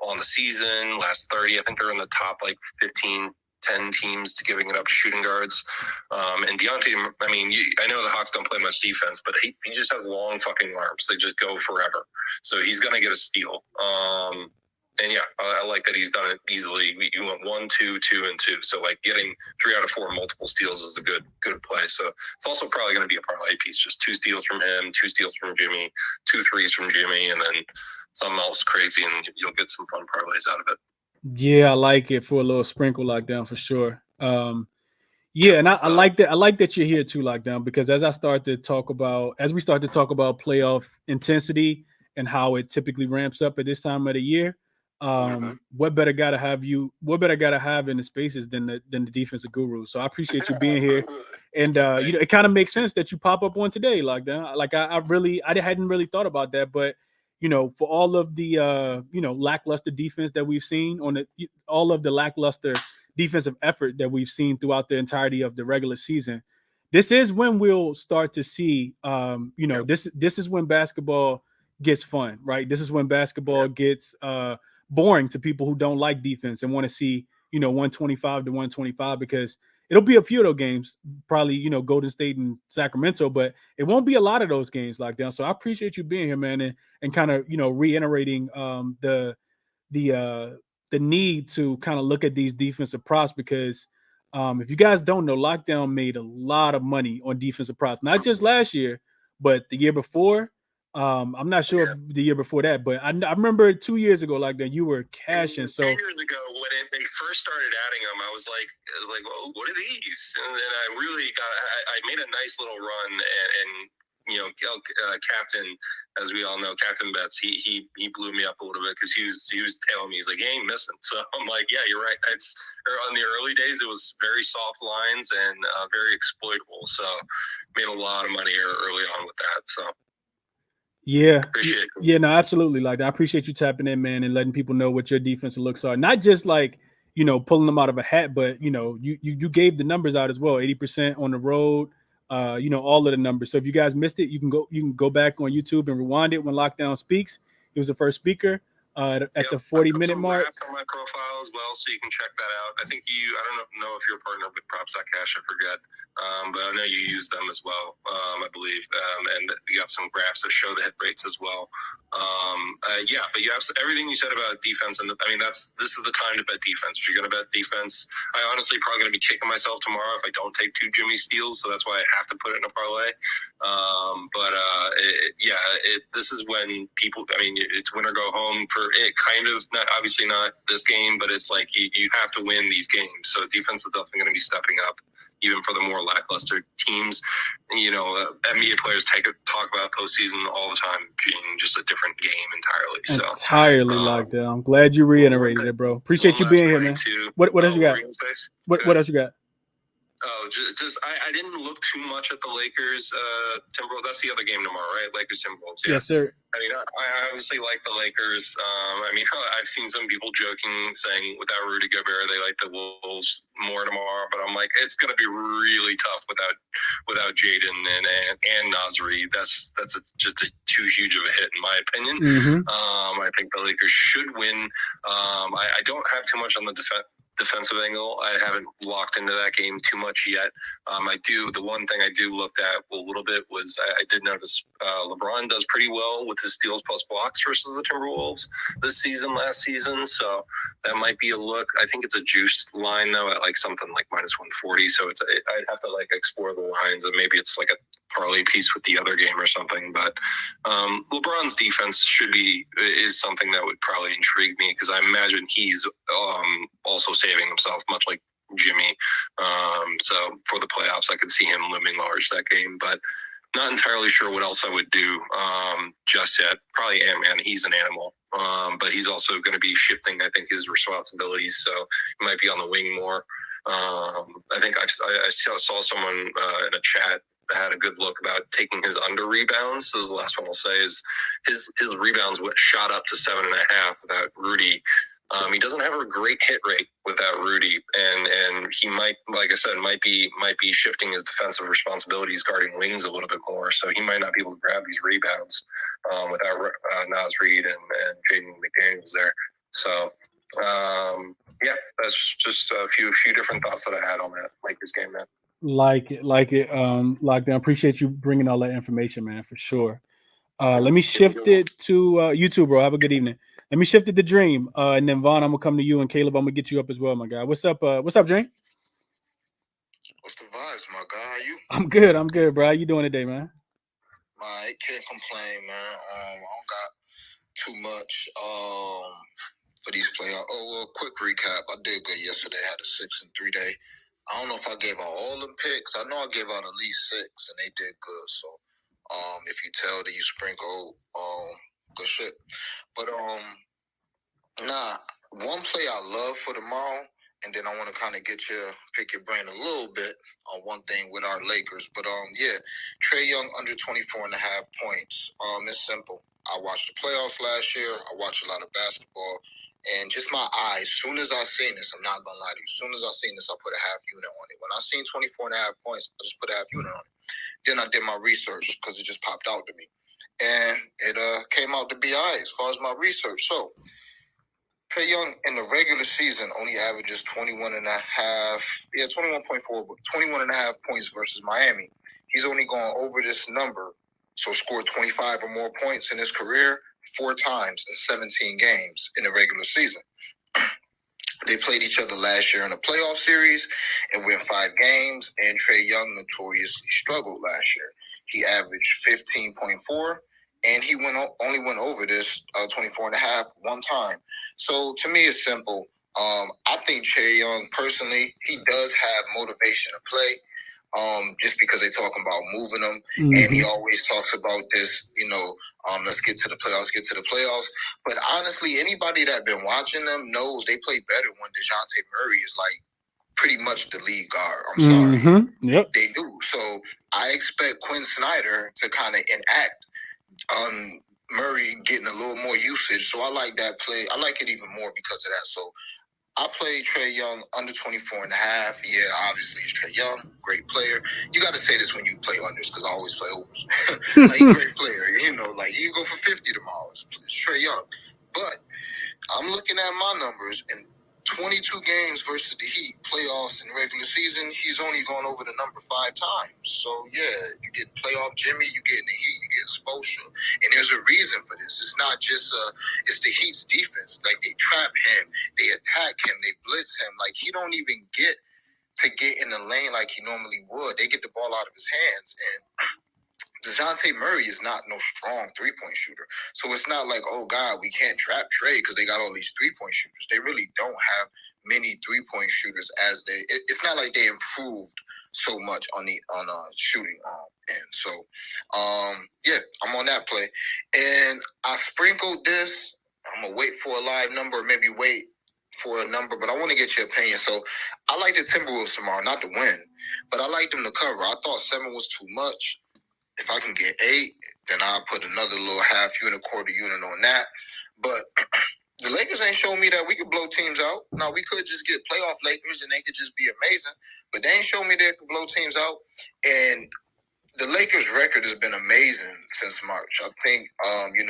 on the season. Last 30, I think they're in the top like 15, 10 teams to giving it up to shooting guards. And Dejounte, I mean, I know the Hawks don't play much defense, but he just has long fucking arms. They just go forever. So he's going to get a steal. And yeah, I like that he's done it easily. You went 1, 2, 2, and 2. So like getting 3 out of 4 multiple steals is a good play. So it's also probably going to be a parlay piece. Just 2 steals from him, 2 steals from Jimmy, 2 threes from Jimmy, and then something else crazy, and you'll get some fun parlays out of it. Yeah, I like it for a little sprinkle lockdown for sure. Yeah, and I like that. I like that you're here too, lockdown, because as we start to talk about playoff intensity and how it typically ramps up at this time of the year, what better guy to have in the spaces than the defensive guru? So I appreciate you being here, and it kind of makes sense that you pop up on today, lockdown. Like I hadn't really thought about that, but for all of the lackluster defense that we've seen all of the lackluster defensive effort that we've seen throughout the entirety of the regular season, this is when we'll start to see this is when basketball gets fun, right? This is when basketball gets boring to people who don't like defense and want to see 125 to 125, because it'll be a few of those games, probably Golden State and Sacramento, but it won't be a lot of those games locked down. So I appreciate you being here, man, and kind of reiterating the need to kind of look at these defensive props, because if you guys don't know, Lockdown made a lot of money on defensive props, not just last year, but the year before. I'm not sure if the year before that, but I remember 2 years ago, like that, you were cashing. So 2 years ago, when they first started adding them, I was like, well, what are these? And then I really I made a nice little run, and you know, Captain, as we all know, Captain Betts, he blew me up a little bit because he was telling me, he's like, he ain't missing. So I'm like, yeah, you're right. It's on the early days, it was very soft lines and very exploitable. So made a lot of money early on with that. So. Yeah, no, absolutely. Like, I appreciate you tapping in, man, and letting people know what your defensive looks are. Not just like, you know, pulling them out of a hat, but you know, you gave the numbers out as well. 80% on the road, you know, all of the numbers. So if you guys missed it, you can go back on YouTube and rewind it when Lockdown speaks. He was the first speaker at the 40-minute mark. On my profile as well, so you can check that out. I think I don't know if you're a partner with Props.cash, I forget, but I know you use them as well, I believe, and you got some graphs that show the hit rates as well. Yeah, but you have everything you said about defense, and I mean this is the time to bet defense. If you're going to bet defense, I honestly probably going to be kicking myself tomorrow if I don't take 2 Jimmy steals, so that's why I have to put it in a parlay. This is when people, I mean, it's win or go home for it, kind of, not obviously not this game, but it's like you have to win these games. So defense is definitely going to be stepping up, even for the more lackluster teams. You know, NBA players talk about postseason all the time being just a different game entirely. So entirely locked down. I'm glad you reiterated it, bro. Appreciate you being here, man. What else you got? What else you got? Oh, just I didn't look too much at the Lakers Timberwolves. That's the other game tomorrow, right? Lakers Timberwolves. Yeah. Yes, sir. I mean, I obviously like the Lakers. I mean, I've seen some people joking, saying without Rudy Gobert, they like the Wolves more tomorrow. But I'm like, it's going to be really tough without Jaden and Nasri. That's just too huge of a hit, in my opinion. Mm-hmm. I think the Lakers should win. I don't have too much on the defensive angle. I haven't locked into that game too much yet. The one thing I looked at a little bit was I did notice LeBron does pretty well with his steals plus blocks versus the Timberwolves last season. So that might be a look. I think it's a juiced line though at like something like minus 140. So I'd have to like explore the lines, and maybe it's like a parlay piece with the other game or something. But LeBron's defense is something that would probably intrigue me, because I imagine he's also saving himself, much like Jimmy. So for the playoffs, I could see him looming large that game, but not entirely sure what else I would do just yet. Probably Ant-Man. He's an animal. But he's also going to be shifting, I think, his responsibilities. So he might be on the wing more. I think I saw someone in a chat had a good look about taking his under rebounds. So the last one I'll say is his rebounds shot up to 7.5 without Rudy. He doesn't have a great hit rate without Rudy, and he might, like I said, might be shifting his defensive responsibilities, guarding wings a little bit more. So he might not be able to grab these rebounds without Naz Reid and Jaden McDaniels there. So yeah, that's just a few different thoughts that I had on that Lakers game, man. Like it. Lockdown. Appreciate you bringing all that information, man, for sure. Let me shift it to you too, bro. Have a good evening. Let me shift it to Dream, and then Vaughn, I'm gonna come to you, and Caleb, I'm gonna get you up as well, my guy. What's up? What's up, Dream? What's the vibes, my guy? How you? I'm good, bro. How you doing today, man? I can't complain, man. I don't got too much for these playoffs. Oh, well, quick recap. I did good yesterday. I had a 6 and 3 day. I don't know if I gave out all the picks. I know I gave out at least 6, and they did good. So, if you tell that you sprinkle, good shit. But one play I love for tomorrow, and then I want to kind of pick your brain a little bit on one thing with our Lakers. But yeah, Trae Young under 24.5 points. It's simple. I watched the playoffs last year. I watched a lot of basketball. And just my eyes, as soon as I seen this, I'm not going to lie to you, as soon as I seen this, I put a half unit on it. When I seen 24.5 points, I just put a half unit on it. Then I did my research because it just popped out to me. And it came out to be all right as far as my research. So, Trae Young in the regular season only averages 21.4 points versus Miami. He's only gone over this number, so scored 25 or more points in his career 4 times in 17 games in the regular season. They played each other last year in a playoff series and went 5 games, and Trae Young notoriously struggled last year. He averaged 15.4 and he only went over this 24.5 one time. So to me, it's simple. I think Trae Young, personally, he does have motivation to play. Just because they're talking about moving him, and he always talks about this, let's get to the playoffs. But honestly, anybody that been watching them knows they play better when DeJounte Murray is like pretty much the lead guard. I'm sorry. Yep. They do. So I expect Quinn Snyder to kind of enact Murray getting a little more usage. So I like that play. I like it even more because of that. So I played Trae Young under 24.5. Yeah, obviously it's Trae Young, great player. You got to say this when you play unders because I always play overs. Like, he's a great player. Like you go for 50 tomorrow. It's Trae Young. But I'm looking at my numbers, and 22 games versus the Heat, playoffs and regular season, he's only gone over the number 5 times. So, yeah, you get playoff Jimmy, you get in the Heat, you get Spoelstra. And there's a reason for this. It's not just it's the Heat's defense. Like, they trap him, they attack him, they blitz him. Like, he don't even get to get in the lane like he normally would. They get the ball out of his hands. And DeJounte Murray is not no strong three-point shooter. So it's not like, oh, God, we can't trap Trae because they got all these three-point shooters. They really don't have many three-point shooters as they – it's not like they improved so much on shooting end. So, yeah, I'm on that play. And I sprinkled this. I'm going to wait for a live number or maybe wait for a number, but I want to get your opinion. So I like the Timberwolves tomorrow, not to win, but I like them to cover. I thought 7 was too much. If I can get 8, then I'll put another little half unit, quarter unit on that. But the Lakers ain't showing me that we could blow teams out. Now, we could just get playoff Lakers and they could just be amazing. But they ain't showing me they could blow teams out. And the Lakers' record has been amazing since March. I think,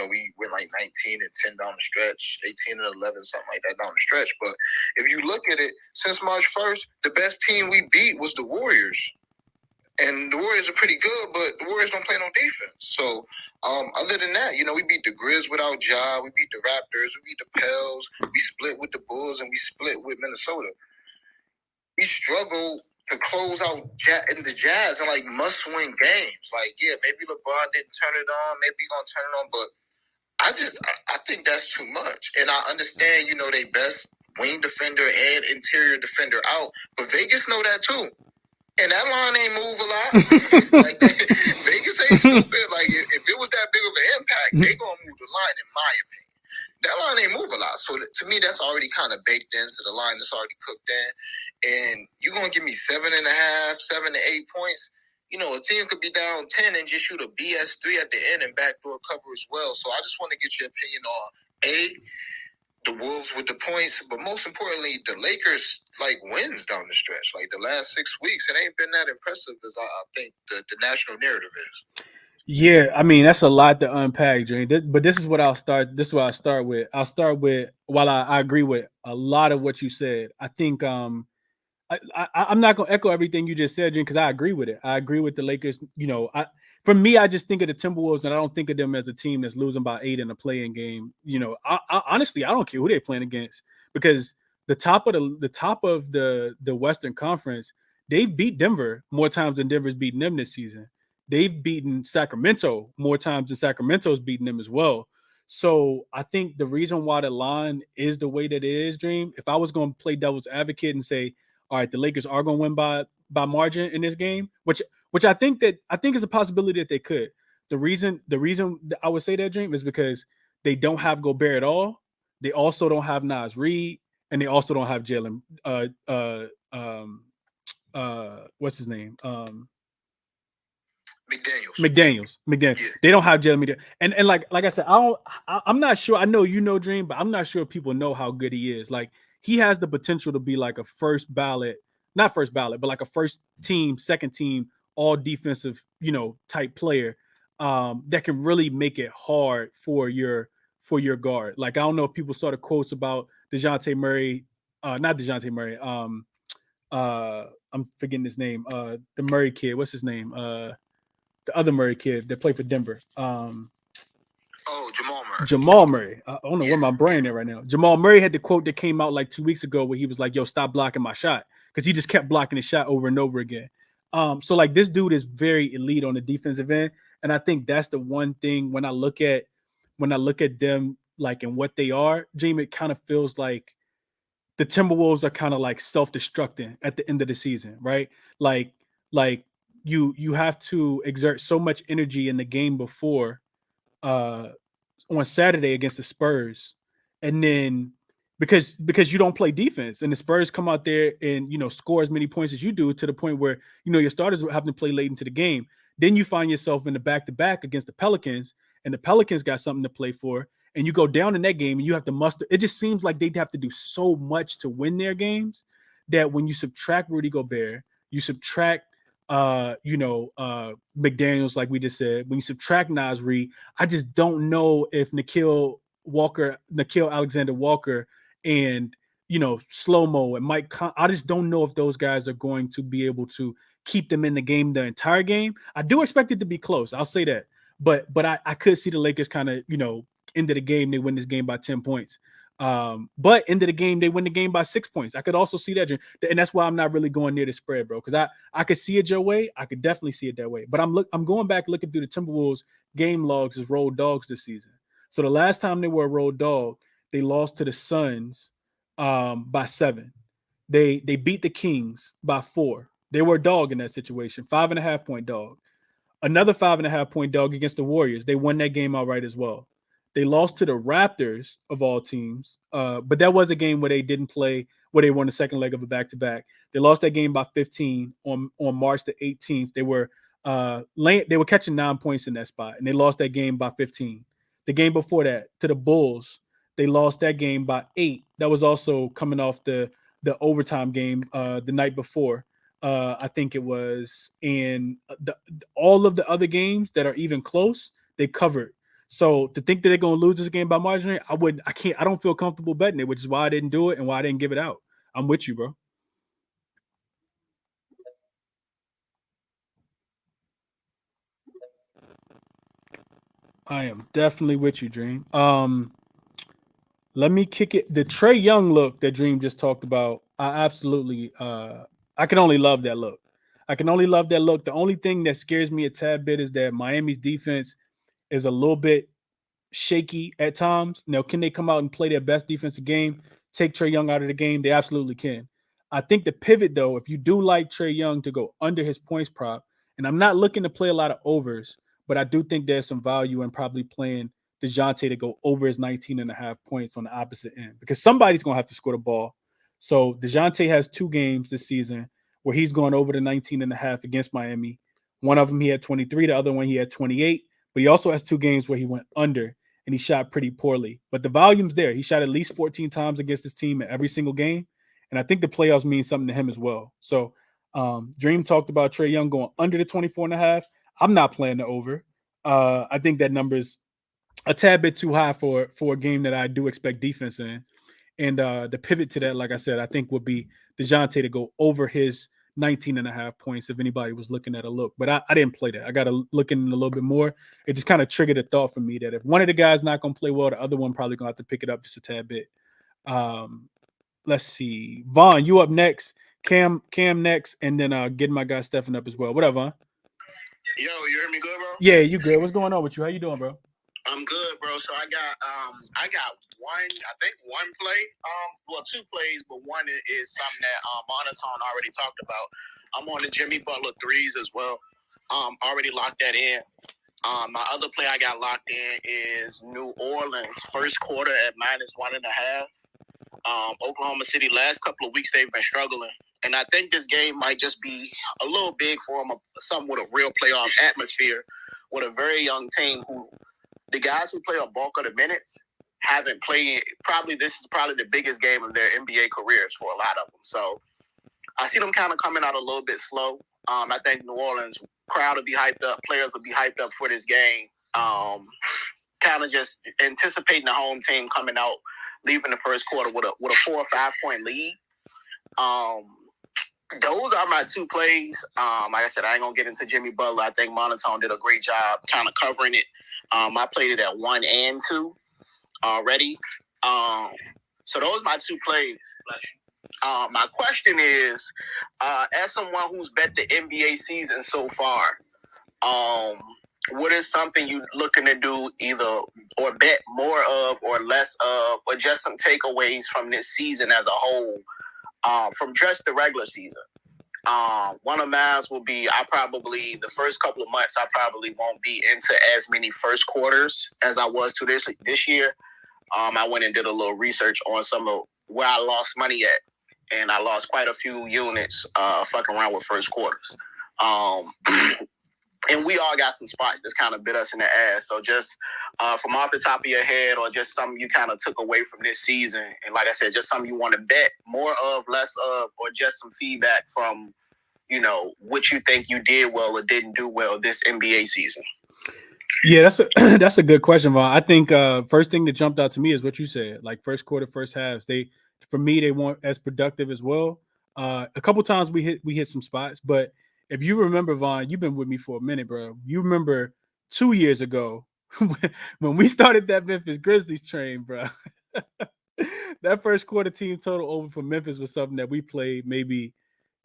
we went like 19 and 10 down the stretch, 18 and 11, something like that down the stretch. But if you look at it, since March 1st, the best team we beat was the Warriors. And the Warriors are pretty good, but the Warriors don't play no defense. So, other than that, we beat the Grizz without Ja. We beat the Raptors. We beat the Pels. We split with the Bulls, and we split with Minnesota. We struggle to close out in the Jazz in, like, must-win games. Like, yeah, maybe LeBron didn't turn it on. Maybe he's going to turn it on. But I think that's too much. And I understand, they best wing defender and interior defender out. But Vegas know that, too. And that line ain't move a lot. Like, Vegas ain't stupid. Like, if it was that big of an impact, they gonna move the line, in my opinion. That line ain't move a lot. So to me, that's already kind of baked into the line that's already cooked in. And you're gonna give me 7.5, 7 to 8 points. A team could be down 10 and just shoot a BS 3 at the end and backdoor cover as well. So I just want to get your opinion on the Wolves with the points, but most importantly, the Lakers, like, wins down the stretch. Like, the last 6 weeks, it ain't been that impressive as I think the national narrative is. Yeah, I mean, that's a lot to unpack, Dre. But this is what I'll start. This is what I'll start with. I'll start with, while I agree with a lot of what you said, I think I'm not going to echo everything you just said, Dre, because I agree with it. I agree with the Lakers. For me, I just think of the Timberwolves, and I don't think of them as a team that's losing by 8 in a play-in game. I honestly, I don't care who they're playing against, because the top of the Western Conference, they've beat Denver more times than Denver's beaten them this season. They've beaten Sacramento more times than Sacramento's beaten them as well. So I think the reason why the line is the way that it is, Dream, if I was going to play devil's advocate and say, all right, the Lakers are going to win by margin in this game, which I think is a possibility that they could. The reason I would say that, Dream, is because they don't have Gobert at all. They also don't have Naz Reid, and they also don't have Jalen. What's his name? McDaniels. Yeah. They don't have Jalen McDaniels, and like I said, I'm not sure. I know Dream, but I'm not sure people know how good he is. Like, he has the potential to be like a not first ballot, but like a first team, second team, all defensive, type player that can really make it hard for your guard. Like, I don't know if people saw the quotes about DeJounte Murray, not DeJounte Murray. I'm forgetting his name. The Murray kid. What's his name? The other Murray kid that played for Denver. Jamal Murray. Jamal Murray. I don't know where my brain is right now. Jamal Murray had the quote that came out like 2 weeks ago where he was like, yo, stop blocking my shot. Because he just kept blocking his shot over and over again. So, like, this dude is very elite on the defensive end. And I think that's the one thing when I look at them like and what they are, Jamie, it kind of feels like the Timberwolves are kind of like self-destructing at the end of the season, right? Like like you have to exert so much energy in the game before uh on Saturday against the Spurs, and then because you don't play defense, and the Spurs come out there and score as many points as you do to the point where your starters will have to play late into the game. Then you find yourself in the back to back against the Pelicans, and the Pelicans got something to play for, and you go down in that game and you have to muster. It just seems like they'd have to do so much to win their games that when you subtract Rudy Gobert, you subtract McDaniels, like we just said, when you subtract Naz Reid, I just don't know if Nickeil Alexander Walker and Slow Mo and I just don't know if those guys are going to be able to keep them in the game the entire game. I do expect it to be close. I'll say that. But I could see the Lakers kind of, end of the game, they win this game by 10 points. But end of the game, they win the game by 6 points. I could also see that. And that's why I'm not really going near the spread, bro. Because I could see it your way. I could definitely see it that way. But I'm going back looking through the Timberwolves game logs as road dogs this season. So the last time they were a road dog, they lost to the Suns by 7. They beat the Kings by 4. They were a dog in that situation, 5.5 point dog. Another 5.5 point dog against the Warriors. They won that game outright as well. They lost to the Raptors of all teams, but that was a game where they didn't play, where they won the second leg of a back-to-back. They lost that game by 15 on March the 18th. They were catching 9 points in that spot, and they lost that game by 15. The game before that, to the Bulls, they lost that game by 8. That was also coming off the overtime game the night before. I think it was, and all of the other games that are even close, they covered. So to think that they're going to lose this game by margin, I don't feel comfortable betting it, which is why I didn't do it and why I didn't give it out. I'm with you, bro. I am definitely with you, Dream. Let me kick it. The Trae Young look that Dream just talked about, I absolutely, I can only love that look. I can only love that look. The only thing that scares me a tad bit is that Miami's defense is a little bit shaky at times. Now, can they come out and play their best defensive game, take Trae Young out of the game? They absolutely can. I think the pivot, though, if you do like Trae Young to go under his points prop, and I'm not looking to play a lot of overs, but I do think there's some value in probably playing DeJounte to go over his 19.5 points on the opposite end, because somebody's going to have to score the ball. So DeJounte has 2 games this season where he's gone over the 19.5 against Miami. One of them he had 23, the other one he had 28. But he also has 2 games where he went under and he shot pretty poorly. But the volume's there. He shot at least 14 times against his team in every single game. And I think the playoffs mean something to him as well. So Dream talked about Trae Young going under the 24.5. I'm not playing the over. I think that number is a tad bit too high for a game that I do expect defense in. And the pivot to that, like I said, I think would be DeJounte to go over his 19.5 points if anybody was looking at a look. But I didn't play that. I got to look in a little bit more. It just kind of triggered a thought for me that if one of the guys not going to play well, the other one probably going to have to pick it up just a tad bit. Let's see. Vaughn, you up next. Cam next. And then getting my guy Stephen up as well. What up, Vaughn? Yo, you hear me good, bro? Yeah, you good. What's going on with you? How you doing, bro? I'm good, bro. So I got one play, 2 plays, but one is something that Monotone already talked about. I'm on the Jimmy Butler threes as well. Already locked that in. My other play I got locked in is New Orleans first quarter at -1.5. Oklahoma City last couple of weeks they've been struggling, and I think this game might just be a little big for them. Something with a real playoff atmosphere, with a very young team who. The guys who play a bulk of the minutes haven't played. This is probably the biggest game of their NBA careers for a lot of them. So I see them kind of coming out a little bit slow. I think New Orleans crowd will be hyped up. Players will be hyped up for this game. Kind of just anticipating the home team coming out, leaving the first quarter with a 4 or 5 point lead. Those are my 2 plays. Like I said, I ain't gonna get into Jimmy Butler. I think Monotone did a great job kind of covering it. I played it at 1 and 2 already. So those are my 2 plays. My question is, as someone who's bet the NBA season so far, what is something you looking to do either or bet more of or less of, or just some takeaways from this season as a whole, from just the regular season? One of mine will be the first couple of months, I probably won't be into as many first quarters as I was to this year. I went and did a little research on some of where I lost money at, and I lost quite a few units fucking around with first quarters. And we all got some spots that's kind of bit us in the ass. So just from off the top of your head, or just something you kind of took away from this season, and like I said, just something you want to bet more of, less of, or just some feedback from, what you think you did well or didn't do well this NBA season. Yeah, that's a good question, Vaughn. I think first thing that jumped out to me is what you said. Like first quarter, first halves. They weren't as productive as well. A couple times we hit some spots, but if you remember, Vaughn, you've been with me for a minute, bro. You remember 2 years ago when we started that Memphis Grizzlies train, bro. That first quarter team total over for Memphis was something that we played maybe,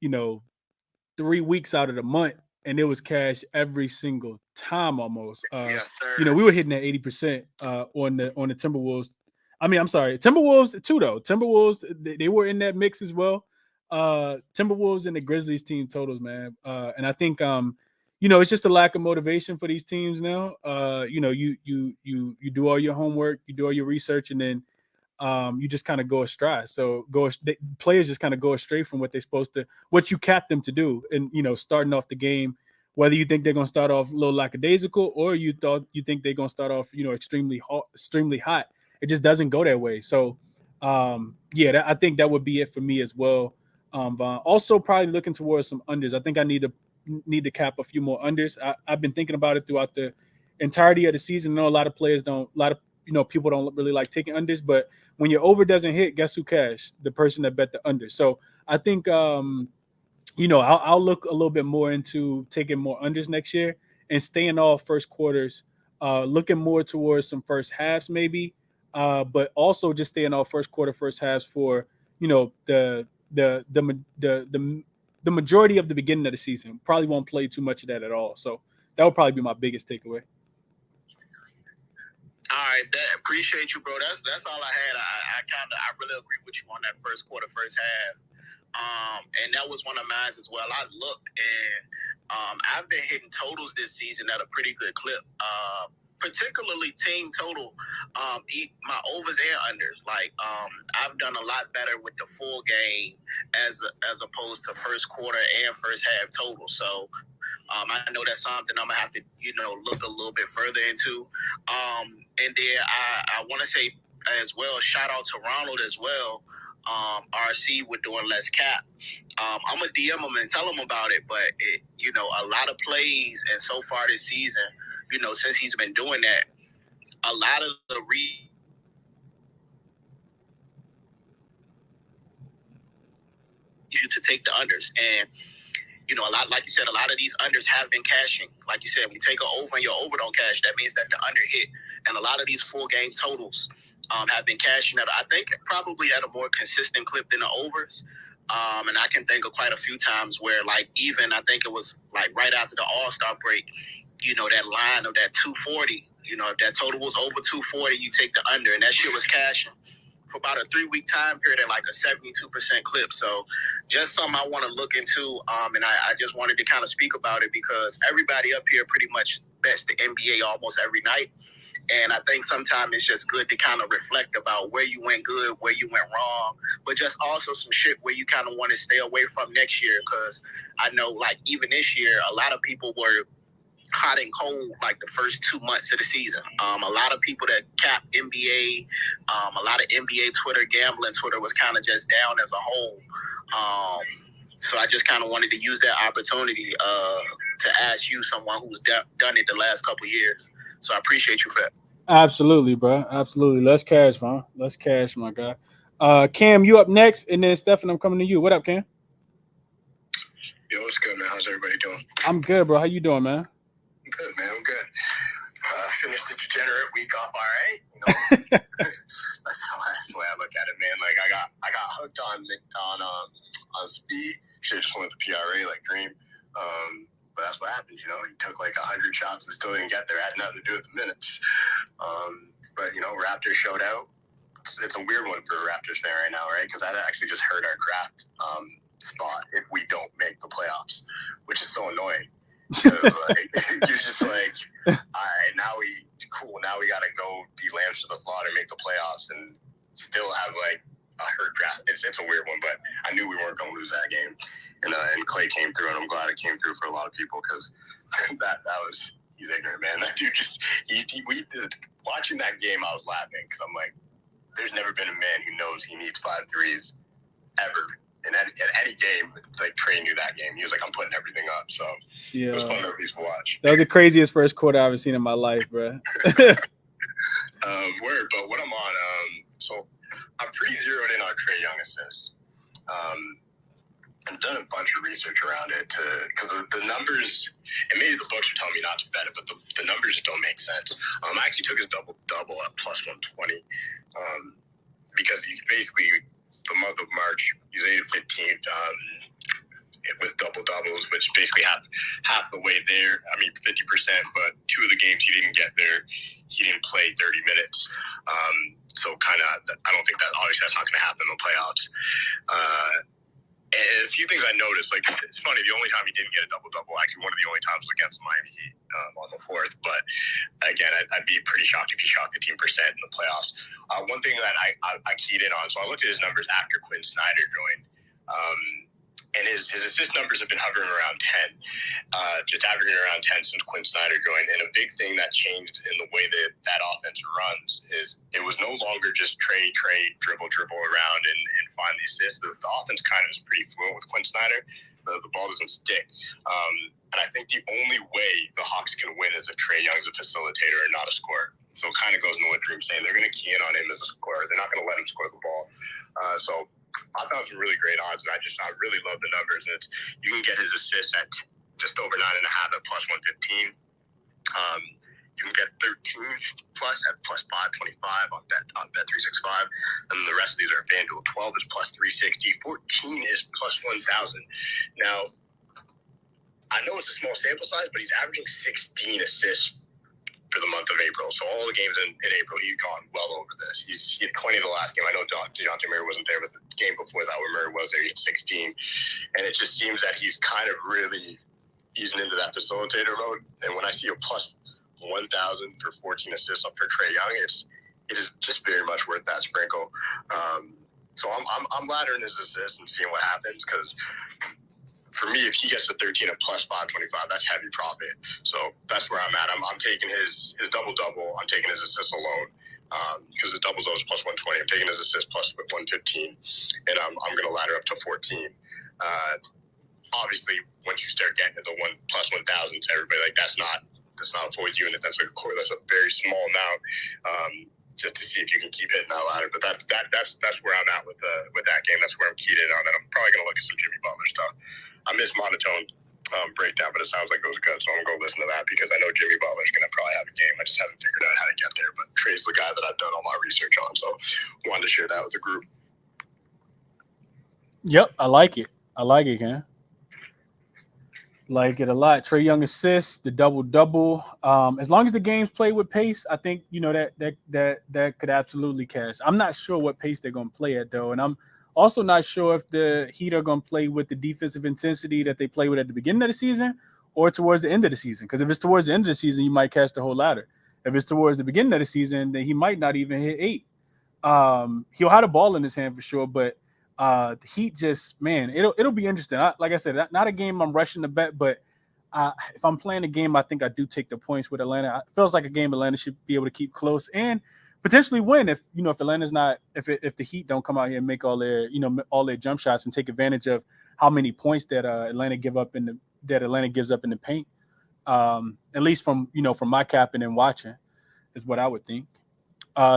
3 weeks out of the month, and it was cash every single time almost. Yes, sir. We were hitting at 80% on the Timberwolves. I mean, I'm sorry, Timberwolves too though. Timberwolves they were in that mix as well. Timberwolves and the Grizzlies team totals, man. And I think it's just a lack of motivation for these teams now. You do all your homework, you do all your research, and then you just kind of go astray. So players just kind of go astray from what you capped them to do. And, starting off the game, whether you think they're going to start off a little lackadaisical or you think they're going to start off, extremely hot. It just doesn't go that way. So, I think that would be it for me as well. Also probably looking towards some unders. I think I need to cap a few more unders. I've been thinking about it throughout the entirety of the season. I know a lot of people don't really like taking unders, but when your over doesn't hit, guess who cashed? The person that bet the under. So I think, I'll look a little bit more into taking more unders next year and staying off first quarters, looking more towards some first halves maybe, but also just staying off first quarter, first halves for, the majority of the beginning of the season. Probably won't play too much of that at all. So that would probably be my biggest takeaway. All right, appreciate you, bro. That's all I had. I really agree with you on that first quarter, first half. And that was one of mine as well. I looked, and I've been hitting totals this season at a pretty good clip. Particularly team total, my overs and unders. Like I've done a lot better with the full game as opposed to first quarter and first half total. So I know that's something I'm gonna have to look a little bit further into. And then I want to say as well, shout out to Ronald as well. RC, we're doing less cap. I'm gonna DM him and tell him about it. But a lot of plays, and so far this season, since he's been doing that, a lot of the you to take the unders. And a lot, like you said, a lot of these unders have been cashing. Like you said, we take an over and your over don't cash. That means that the under hit. And a lot of these full game totals have been cashing at, I think, probably at a more consistent clip than the overs. And I can think of quite a few times where, like, even I think it was like right after the All-Star break, that line of that 240, if that total was over 240, you take the under, and that shit was cashing for about a 3-week time period at like a 72% clip. So just something I want to look into. And I just wanted to kind of speak about it because everybody up here pretty much bets the NBA almost every night. And I think sometimes it's just good to kind of reflect about where you went good, where you went wrong, but just also some shit where you kind of want to stay away from next year. Because I know, like, even this year, a lot of people were hot and cold like the first 2 months of the season. A lot of people that cap NBA, a lot of NBA Twitter, gambling Twitter was kind of just down as a whole. So I just kind of wanted to use that opportunity to ask you, someone who's done it the last couple of years. So I appreciate you for that. Absolutely, bro. Absolutely. Let's cash, man. Let's cash, my guy. Cam, you up next, and then Stephen, I'm coming to you. What up, Cam? Yo, what's good, man? How's everybody doing? I'm good, bro. How you doing, man? I'm good, man. I'm good. Finished the degenerate week off all right. That's the way I look at it, man. Like I got hooked on speed. Should have just went with the PRA like Dream. But that's what happened, you know. He took like 100 shots and still didn't get there. Had nothing to do with the minutes. But, you know, Raptors showed out. It's a weird one for a Raptors fan right now, right? Because that actually just hurt our draft spot if we don't make the playoffs, which is so annoying. Like, you're just like, all right, now we got to go be lambs to the slaughter, make the playoffs, and still have like a hurt draft. It's a weird one, but I knew we weren't going to lose that game. And Clay came through, and I'm glad it came through for a lot of people because he's ignorant, man. That dude watching that game, I was laughing because I'm like, there's never been a man who knows he needs 5 threes ever. And at any game, like Trey knew that game. He was like, I'm putting everything up. So yeah, it was fun to at least watch. That was the craziest first quarter I've ever seen in my life, bro. Word, but what I'm on, so I'm pretty zeroed in on Trey Young assists. I've done a bunch of research around it because the numbers, and maybe the books are telling me not to bet it, but the numbers just don't make sense. I actually took his double-double at plus 120 because he's basically the month of March, he's 8 of 15 with double-doubles, which basically half the way there. I mean, 50%, but 2 of the games he didn't get there, he didn't play 30 minutes. So kind of, I don't think that, obviously that's not going to happen in the playoffs. And a few things I noticed, like it's funny, the only time he didn't get a double-double, actually one of the only times was against the Miami Heat on the 4th. But again, I'd be pretty shocked if he shot 15% in the playoffs. One thing that I keyed in on, so I looked at his numbers after Quinn Snyder joined, and his assist numbers have been hovering around 10, just averaging around 10 since Quinn Snyder joined. And a big thing that changed in the way that offense runs is it was no longer just trade, dribble around and find the assists. The offense kind of is pretty fluent with Quinn Snyder. The ball doesn't stick. And I think the only way the Hawks can win is if Trey Young's a facilitator and not a scorer. So it kind of goes into what Dream's saying. They're going to key in on him as a scorer. They're not going to let him score the ball. So I thought it was really great odds, and I really love the numbers. And you can get his assists at just over 9.5 at plus 115. You can get 13 plus at plus 525 on Bet365, and then the rest of these are FanDuel. 12 is plus 360. 14 is plus 1,000. Now, I know it's a small sample size, but he's averaging 16 assists for the month of April. So all the games in April, he's gone well over this. He had 20 the last game. I know DeJounte Murray wasn't there, but the game before that where Murray was there, he had 16. And it just seems that he's kind of really easing into that facilitator mode. And when I see a plus 1,000 for 14 assists up for Trey Young, it is just very much worth that sprinkle. So I'm laddering his assists and seeing what happens because for me, if he gets to 13 at plus 525, that's heavy profit. So that's where I'm at. I'm taking his double-double. I'm taking his assists alone because the double-double is plus 120. I'm taking his assists plus 115, and I'm going to ladder up to 14. Obviously, once you start getting to the plus 1,000 to everybody, like that's not a full unit. That's a very small amount. Just to see if you can keep hitting that ladder. But that's where I'm at with that game. That's where I'm keyed in on. And I'm probably going to look at some Jimmy Butler stuff. I missed monotone breakdown, but it sounds like it was good. So I'm going to go listen to that because I know Jimmy Butler's going to probably have a game. I just haven't figured out how to get there. But Trey's the guy that I've done all my research on. So wanted to share that with the group. Yep, I like it. Ken. Like it a lot. Trey Young assists, the double-double. As long as the game's played with pace, I think that could absolutely cash. I'm not sure what pace they're going to play at though, and I'm also not sure if the Heat are going to play with the defensive intensity that they play with at the beginning of the season or towards the end of the season. Because if it's towards the end of the season, you might cash the whole ladder. If it's towards the beginning of the season, then he might not even hit 8. He'll have the ball in his hand for sure, but the Heat just, man, it'll be interesting. Like I said, not a game I'm rushing to bet, but if I'm playing a game, I think I do take the points with Atlanta. It feels like a game Atlanta should be able to keep close and potentially win if Atlanta's not, if the Heat don't come out here and make all their jump shots and take advantage of how many points that Atlanta gives up in the paint. At least from my capping and watching is what I would think.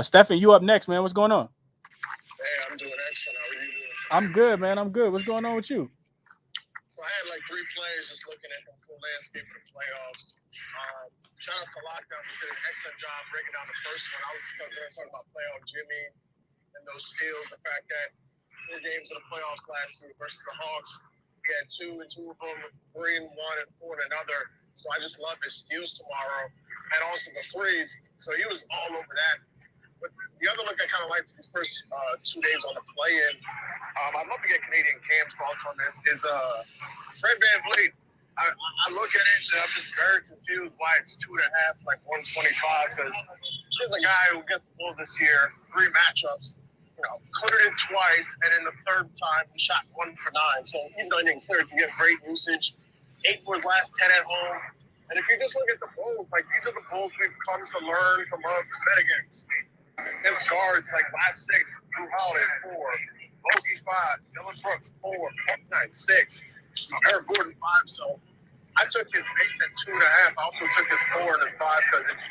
Stephen, you up next, man. What's going on? Hey, I'm doing excellent. How are you doing? I'm good, man. I'm good. What's going on with you? So I had like 3 players just looking at the full landscape of the playoffs. Shout out to Lockdown for doing an excellent job breaking down the first one. I was talking about playoff Jimmy and those steals, the fact that 4 games in the playoffs last year versus the Hawks. He had 2 and 2 of them, 3 and 1 and 4 and another. So I just love his steals tomorrow and also the threes. So he was all over that. But the other look I kind of liked these first 2 days on the play-in, I'd love to get Canadian Cam's thoughts on this, is Fred VanVleet. I look at it and I'm just very confused why it's 2.5, like 125, because here's a guy who gets the Bulls this year, 3 matchups, cleared it twice, and in the third time he shot 1 for 9. So even though he didn't clear it, he had great usage. 8 for his last 10 at home. And if you just look at the Bulls, like these are the Bulls we've come to learn, to love, to bet against. Against guards like last 6, Drew Holiday 4, Bogey 5, Dylan Brooks 4, Bucknight 6, Eric Gordon 5. So I took his base at 2.5. I also took his 4 and his 5 because it's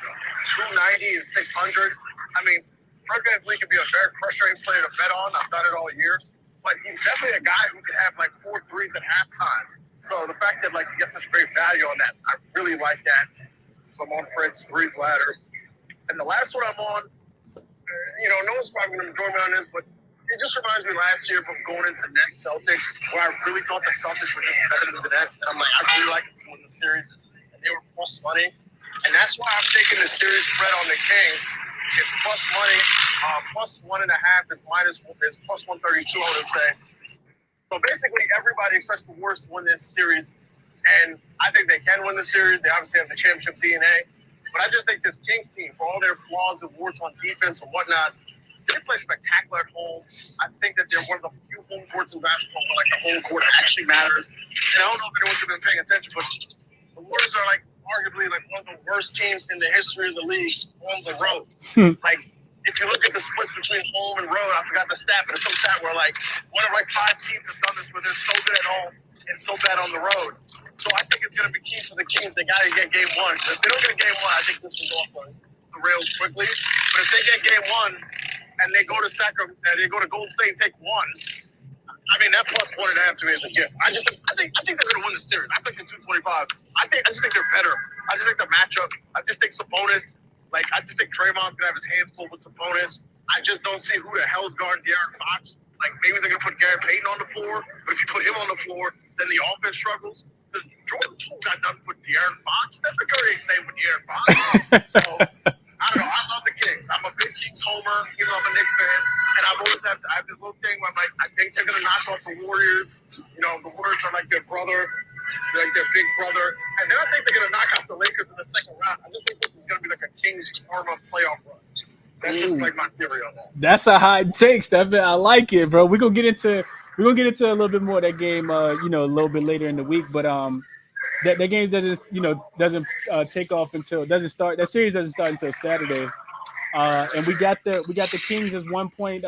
290 and 600. I mean, Fred VanVleet can be a very frustrating player to bet on. I've done it all year. But he's definitely a guy who can have like 4 threes at halftime. So the fact that like he gets such great value on that, I really like that. So I'm on Fred's threes ladder. And the last one I'm on, no one's probably going to join me on this, but it just reminds me last year from going into Nets Celtics, where I really thought the Celtics were just better than the Nets. And I'm like, I really like them to win the series. And they were plus money. And that's why I'm taking the series spread on the Kings. It's plus money. Plus 1.5 is plus 132, I would say. So basically, everybody expects the Warriors to win this series. And I think they can win the series. They obviously have the championship DNA. But I just think this Kings team, for all their flaws and warts on defense and whatnot, they play spectacular at home. I think that they're one of the few home courts in basketball where like the home court actually matters. And I don't know if anyone's been paying attention, but the Warriors are like arguably like one of the worst teams in the history of the league on the road. Like, if you look at the splits between home and road, I forgot the stat, but it's some stat where like one of like 5 teams have done this where they're so good at home and so bad on the road. So I think it's going to be key for the Kings. They got to get game 1. If they don't get game 1, I think this is off the rails quickly. But if they get game 1 and they go to Sacramento, they go to Golden State and take 1, I mean that plus 1.5 to me is a gift. I think they're going to win the series. I think it's 225. I just think they're better. I just think the matchup. I just think Sabonis. Like, I just think Draymond's going to have his hands full with Sabonis. I just don't see who the hell is guarding De'Aaron Fox. Like, maybe they're going to put Garrett Payton on the floor, but if you put him on the floor, then the offense struggles. Because Jordan Poole got done with De'Aaron Fox. That's the Curry ain't staying with De'Aaron Fox. So, I don't know. I love the Kings. I'm a big Kings homer, even though I'm a Knicks fan. And I have this little thing where I'm like, I think they're going to knock off the Warriors. The Warriors are like their brother. They're like their big brother. And then I think they're going to knock out the Lakers in the second round. I just think this is going to be like a Kings karma playoff run. That's just like my theory on that. That's a hot take, Stephen. I like it, bro. We're gonna get into a little bit more of that game a little bit later in the week. But that game doesn't take off until that series doesn't start until Saturday. And we got the Kings as 1 point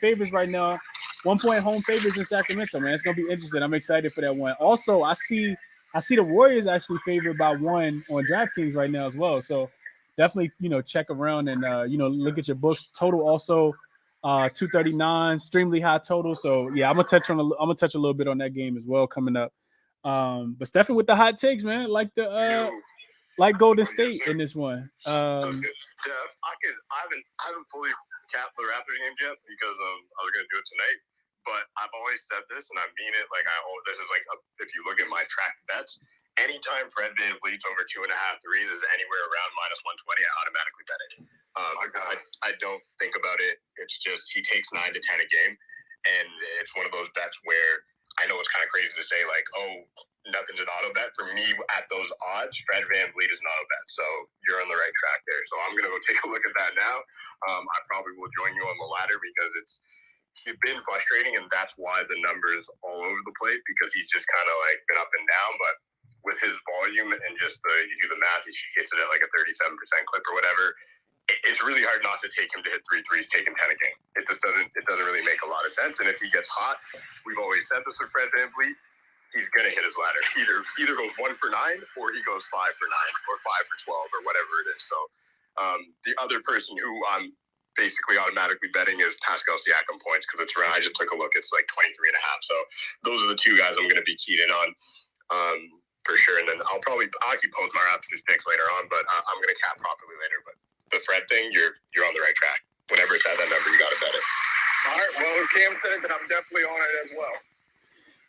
favorites right now. 1 point home favorites in Sacramento, man. It's gonna be interesting. I'm excited for that one. Also, I see the Warriors actually favored by 1 on DraftKings right now as well. So definitely, check around and look at your books. Total also 239, extremely high total. So yeah, I'm gonna touch a little bit on that game as well coming up. But Stephen with the hot takes, man, like Golden State in this one. So Steph, I haven't fully capped the Raptors game yet because I was gonna do it tonight. But I've always said this, and I mean it. Like this is like if you look at my track bets, anytime Fred VanVleet's over 2.5 threes is anywhere around minus 120, I automatically bet it. I don't think about it. It's just he takes 9 to 10 a game, and it's one of those bets where I know it's kind of crazy to say like, oh, nothing's an auto bet. For me, at those odds, Fred VanVleet is an auto bet. So you're on the right track there. So I'm gonna go take a look at that now. I probably will join you on the ladder because it's been frustrating, and that's why the numbers all over the place because he's just kind of like been up and down. But with his volume and just you do the math, he hits it at like a 37% clip or whatever. It's really hard not to take him to hit 3 threes, taking 10 a game. It doesn't really make a lot of sense. And if he gets hot, we've always said this with Fred VanVleet, he's gonna hit his ladder. Either goes 1 for 9 or he goes 5 for 9 or 5 for 12 or whatever it is. So the other person who I'm basically automatically betting is Pascal Siakam points because it's around. I just took a look. It's like 23.5. So those are the 2 guys I'm going to be keyed in on for sure. And then I'll actually post my Raptors picks later on, but I'm going to cap properly later. But the Fred thing, you're on the right track. Whenever it's at that number, you got to bet it. All right. Well, if Cam said it, then I'm definitely on it as well.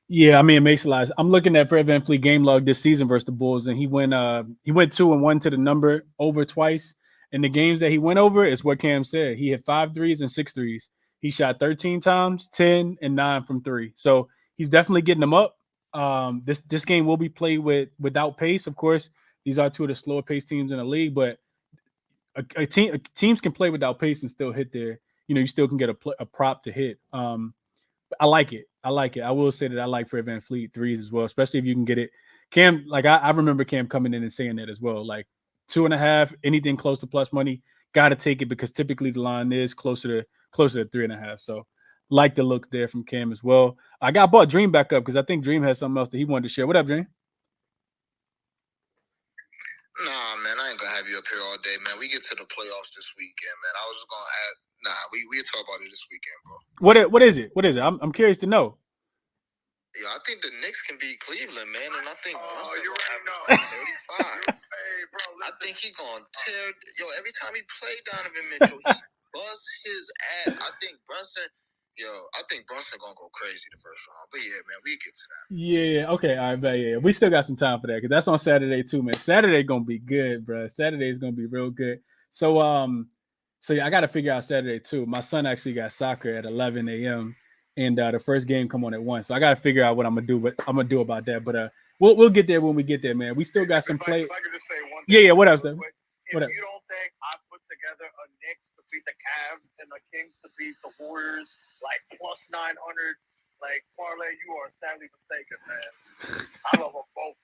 Yeah, I mean, it makes a lot. I'm looking at Fred VanVleet game log this season versus the Bulls, and he went 2-1 to the number over twice. And the games that he went over is what Cam said. He hit 5 threes and 6 threes. He shot 13 times, 10 and 9 from 3. So he's definitely getting them up. This game will be played without pace, of course. These are two of the slower paced teams in the league, but teams can play without pace and still hit their. You still can get a prop to hit. I like it. I will say that I like Fred VanVleet threes as well, especially if you can get it. Cam, like I remember Cam coming in and saying that as well. Like 2.5, anything close to plus money, got to take it because typically the line is closer to 3.5. So like the look there from Cam as well. I got bought Dream back up because I think Dream has something else that he wanted to share. What up, Dream? Nah, man, I ain't gonna have you up here all day, man. We get to the playoffs this weekend, man. I was just gonna add. Nah, we'll talk about it this weekend, bro. What is it? What is it? I'm curious to know. Yeah, I think the Knicks can beat Cleveland, man, and I think Brunson you gonna already know. have 35. Hey, bro, I listen. think he gonna tear. Every time he play Donovan Mitchell, he busts his ass. I think Brunson gonna go crazy the first round. But yeah, man, we get to that. Yeah, okay, all right, but yeah, we still got some time for that because that's on Saturday too, man. Saturday gonna be good, bro. Saturday is gonna be real good. So yeah, I got to figure out Saturday too. My son actually got soccer at 11 a.m. and the first game come on at 1, so I got to figure out what I'm gonna do. But I'm gonna do about that. But we'll get there when we get there, man. We still got some play. If I could just say one thing. Yeah. What else? Then? If What else? you don't think I put together a Knicks to beat the Cavs and the Kings to beat the Warriors, like plus 900, like parlay, you are sadly mistaken, man. I love them both.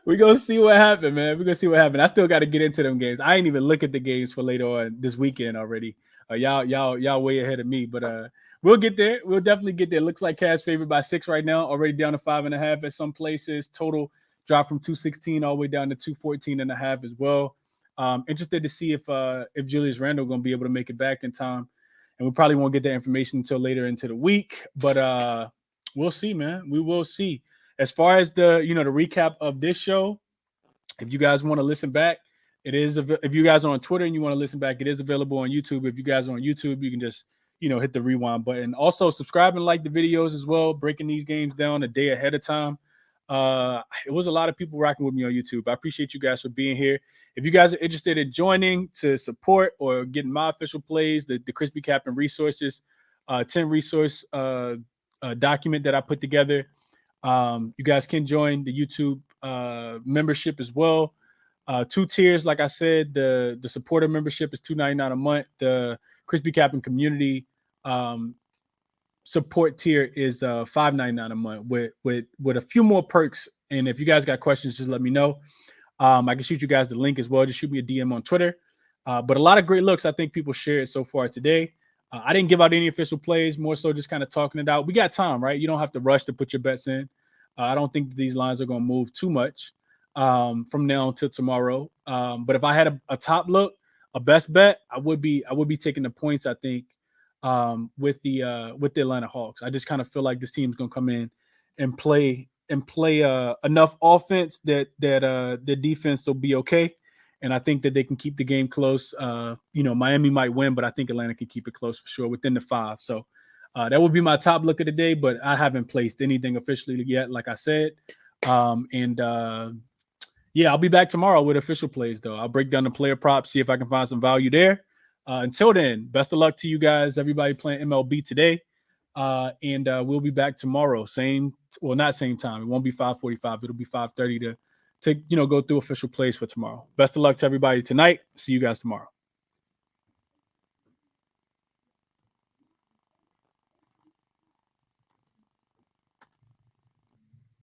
We're gonna see what happened, man. We're gonna see what happened. I still got to get into them games. I ain't even look at the games for later on this weekend already. Y'all way ahead of me, but we'll get there. We'll definitely get there. Looks like Cavs favored by 6 right now, already down to 5.5 at some places. Total drop from 216 all the way down to 214.5 as well. Interested to see if Julius Randle gonna be able to make it back in time, and we probably won't get that information until later into the week. But we'll see, man. We will see. As far as the recap of this show, if you guys want to listen back, it is. If you guys are on Twitter and you want to listen back, it is available on YouTube. If you guys are on YouTube, you can just hit the rewind button. Also, subscribe and like the videos as well. Breaking these games down a day ahead of time. It was a lot of people rocking with me on YouTube. I appreciate you guys for being here. If you guys are interested in joining to support or getting my official plays, the ChrisBeCappinn resources, 10 resource document that I put together. You guys can join the YouTube membership as well. 2 tiers, like I said, the supporter membership is $2.99 a month. The ChrisBeCappinn community support tier is $5.99 a month with a few more perks. And if you guys got questions, just let me know. I can shoot you guys the link as well. Just shoot me a DM on Twitter. But a lot of great looks I think people shared so far today. I didn't give out any official plays, more so just kind of talking it out. We got time, right? You don't have to rush to put your bets in. I don't think that these lines are going to move too much from now until tomorrow. But if I had a top look, a best bet, I would be taking the points, I think, with the Atlanta Hawks. I just kind of feel like this team's going to come in and play enough offense that the defense will be okay. And I think that they can keep the game close. Miami might win, but I think Atlanta can keep it close for sure within the 5. So that would be my top look of the day, but I haven't placed anything officially yet, like I said. I'll be back tomorrow with official plays, though. I'll break down the player props, see if I can find some value there. Until then, best of luck to you guys, everybody playing MLB today. We'll be back tomorrow. Not same time. It won't be 5:45. It'll be 5:30 to go through official plays for tomorrow. Best of luck to everybody tonight. See you guys tomorrow.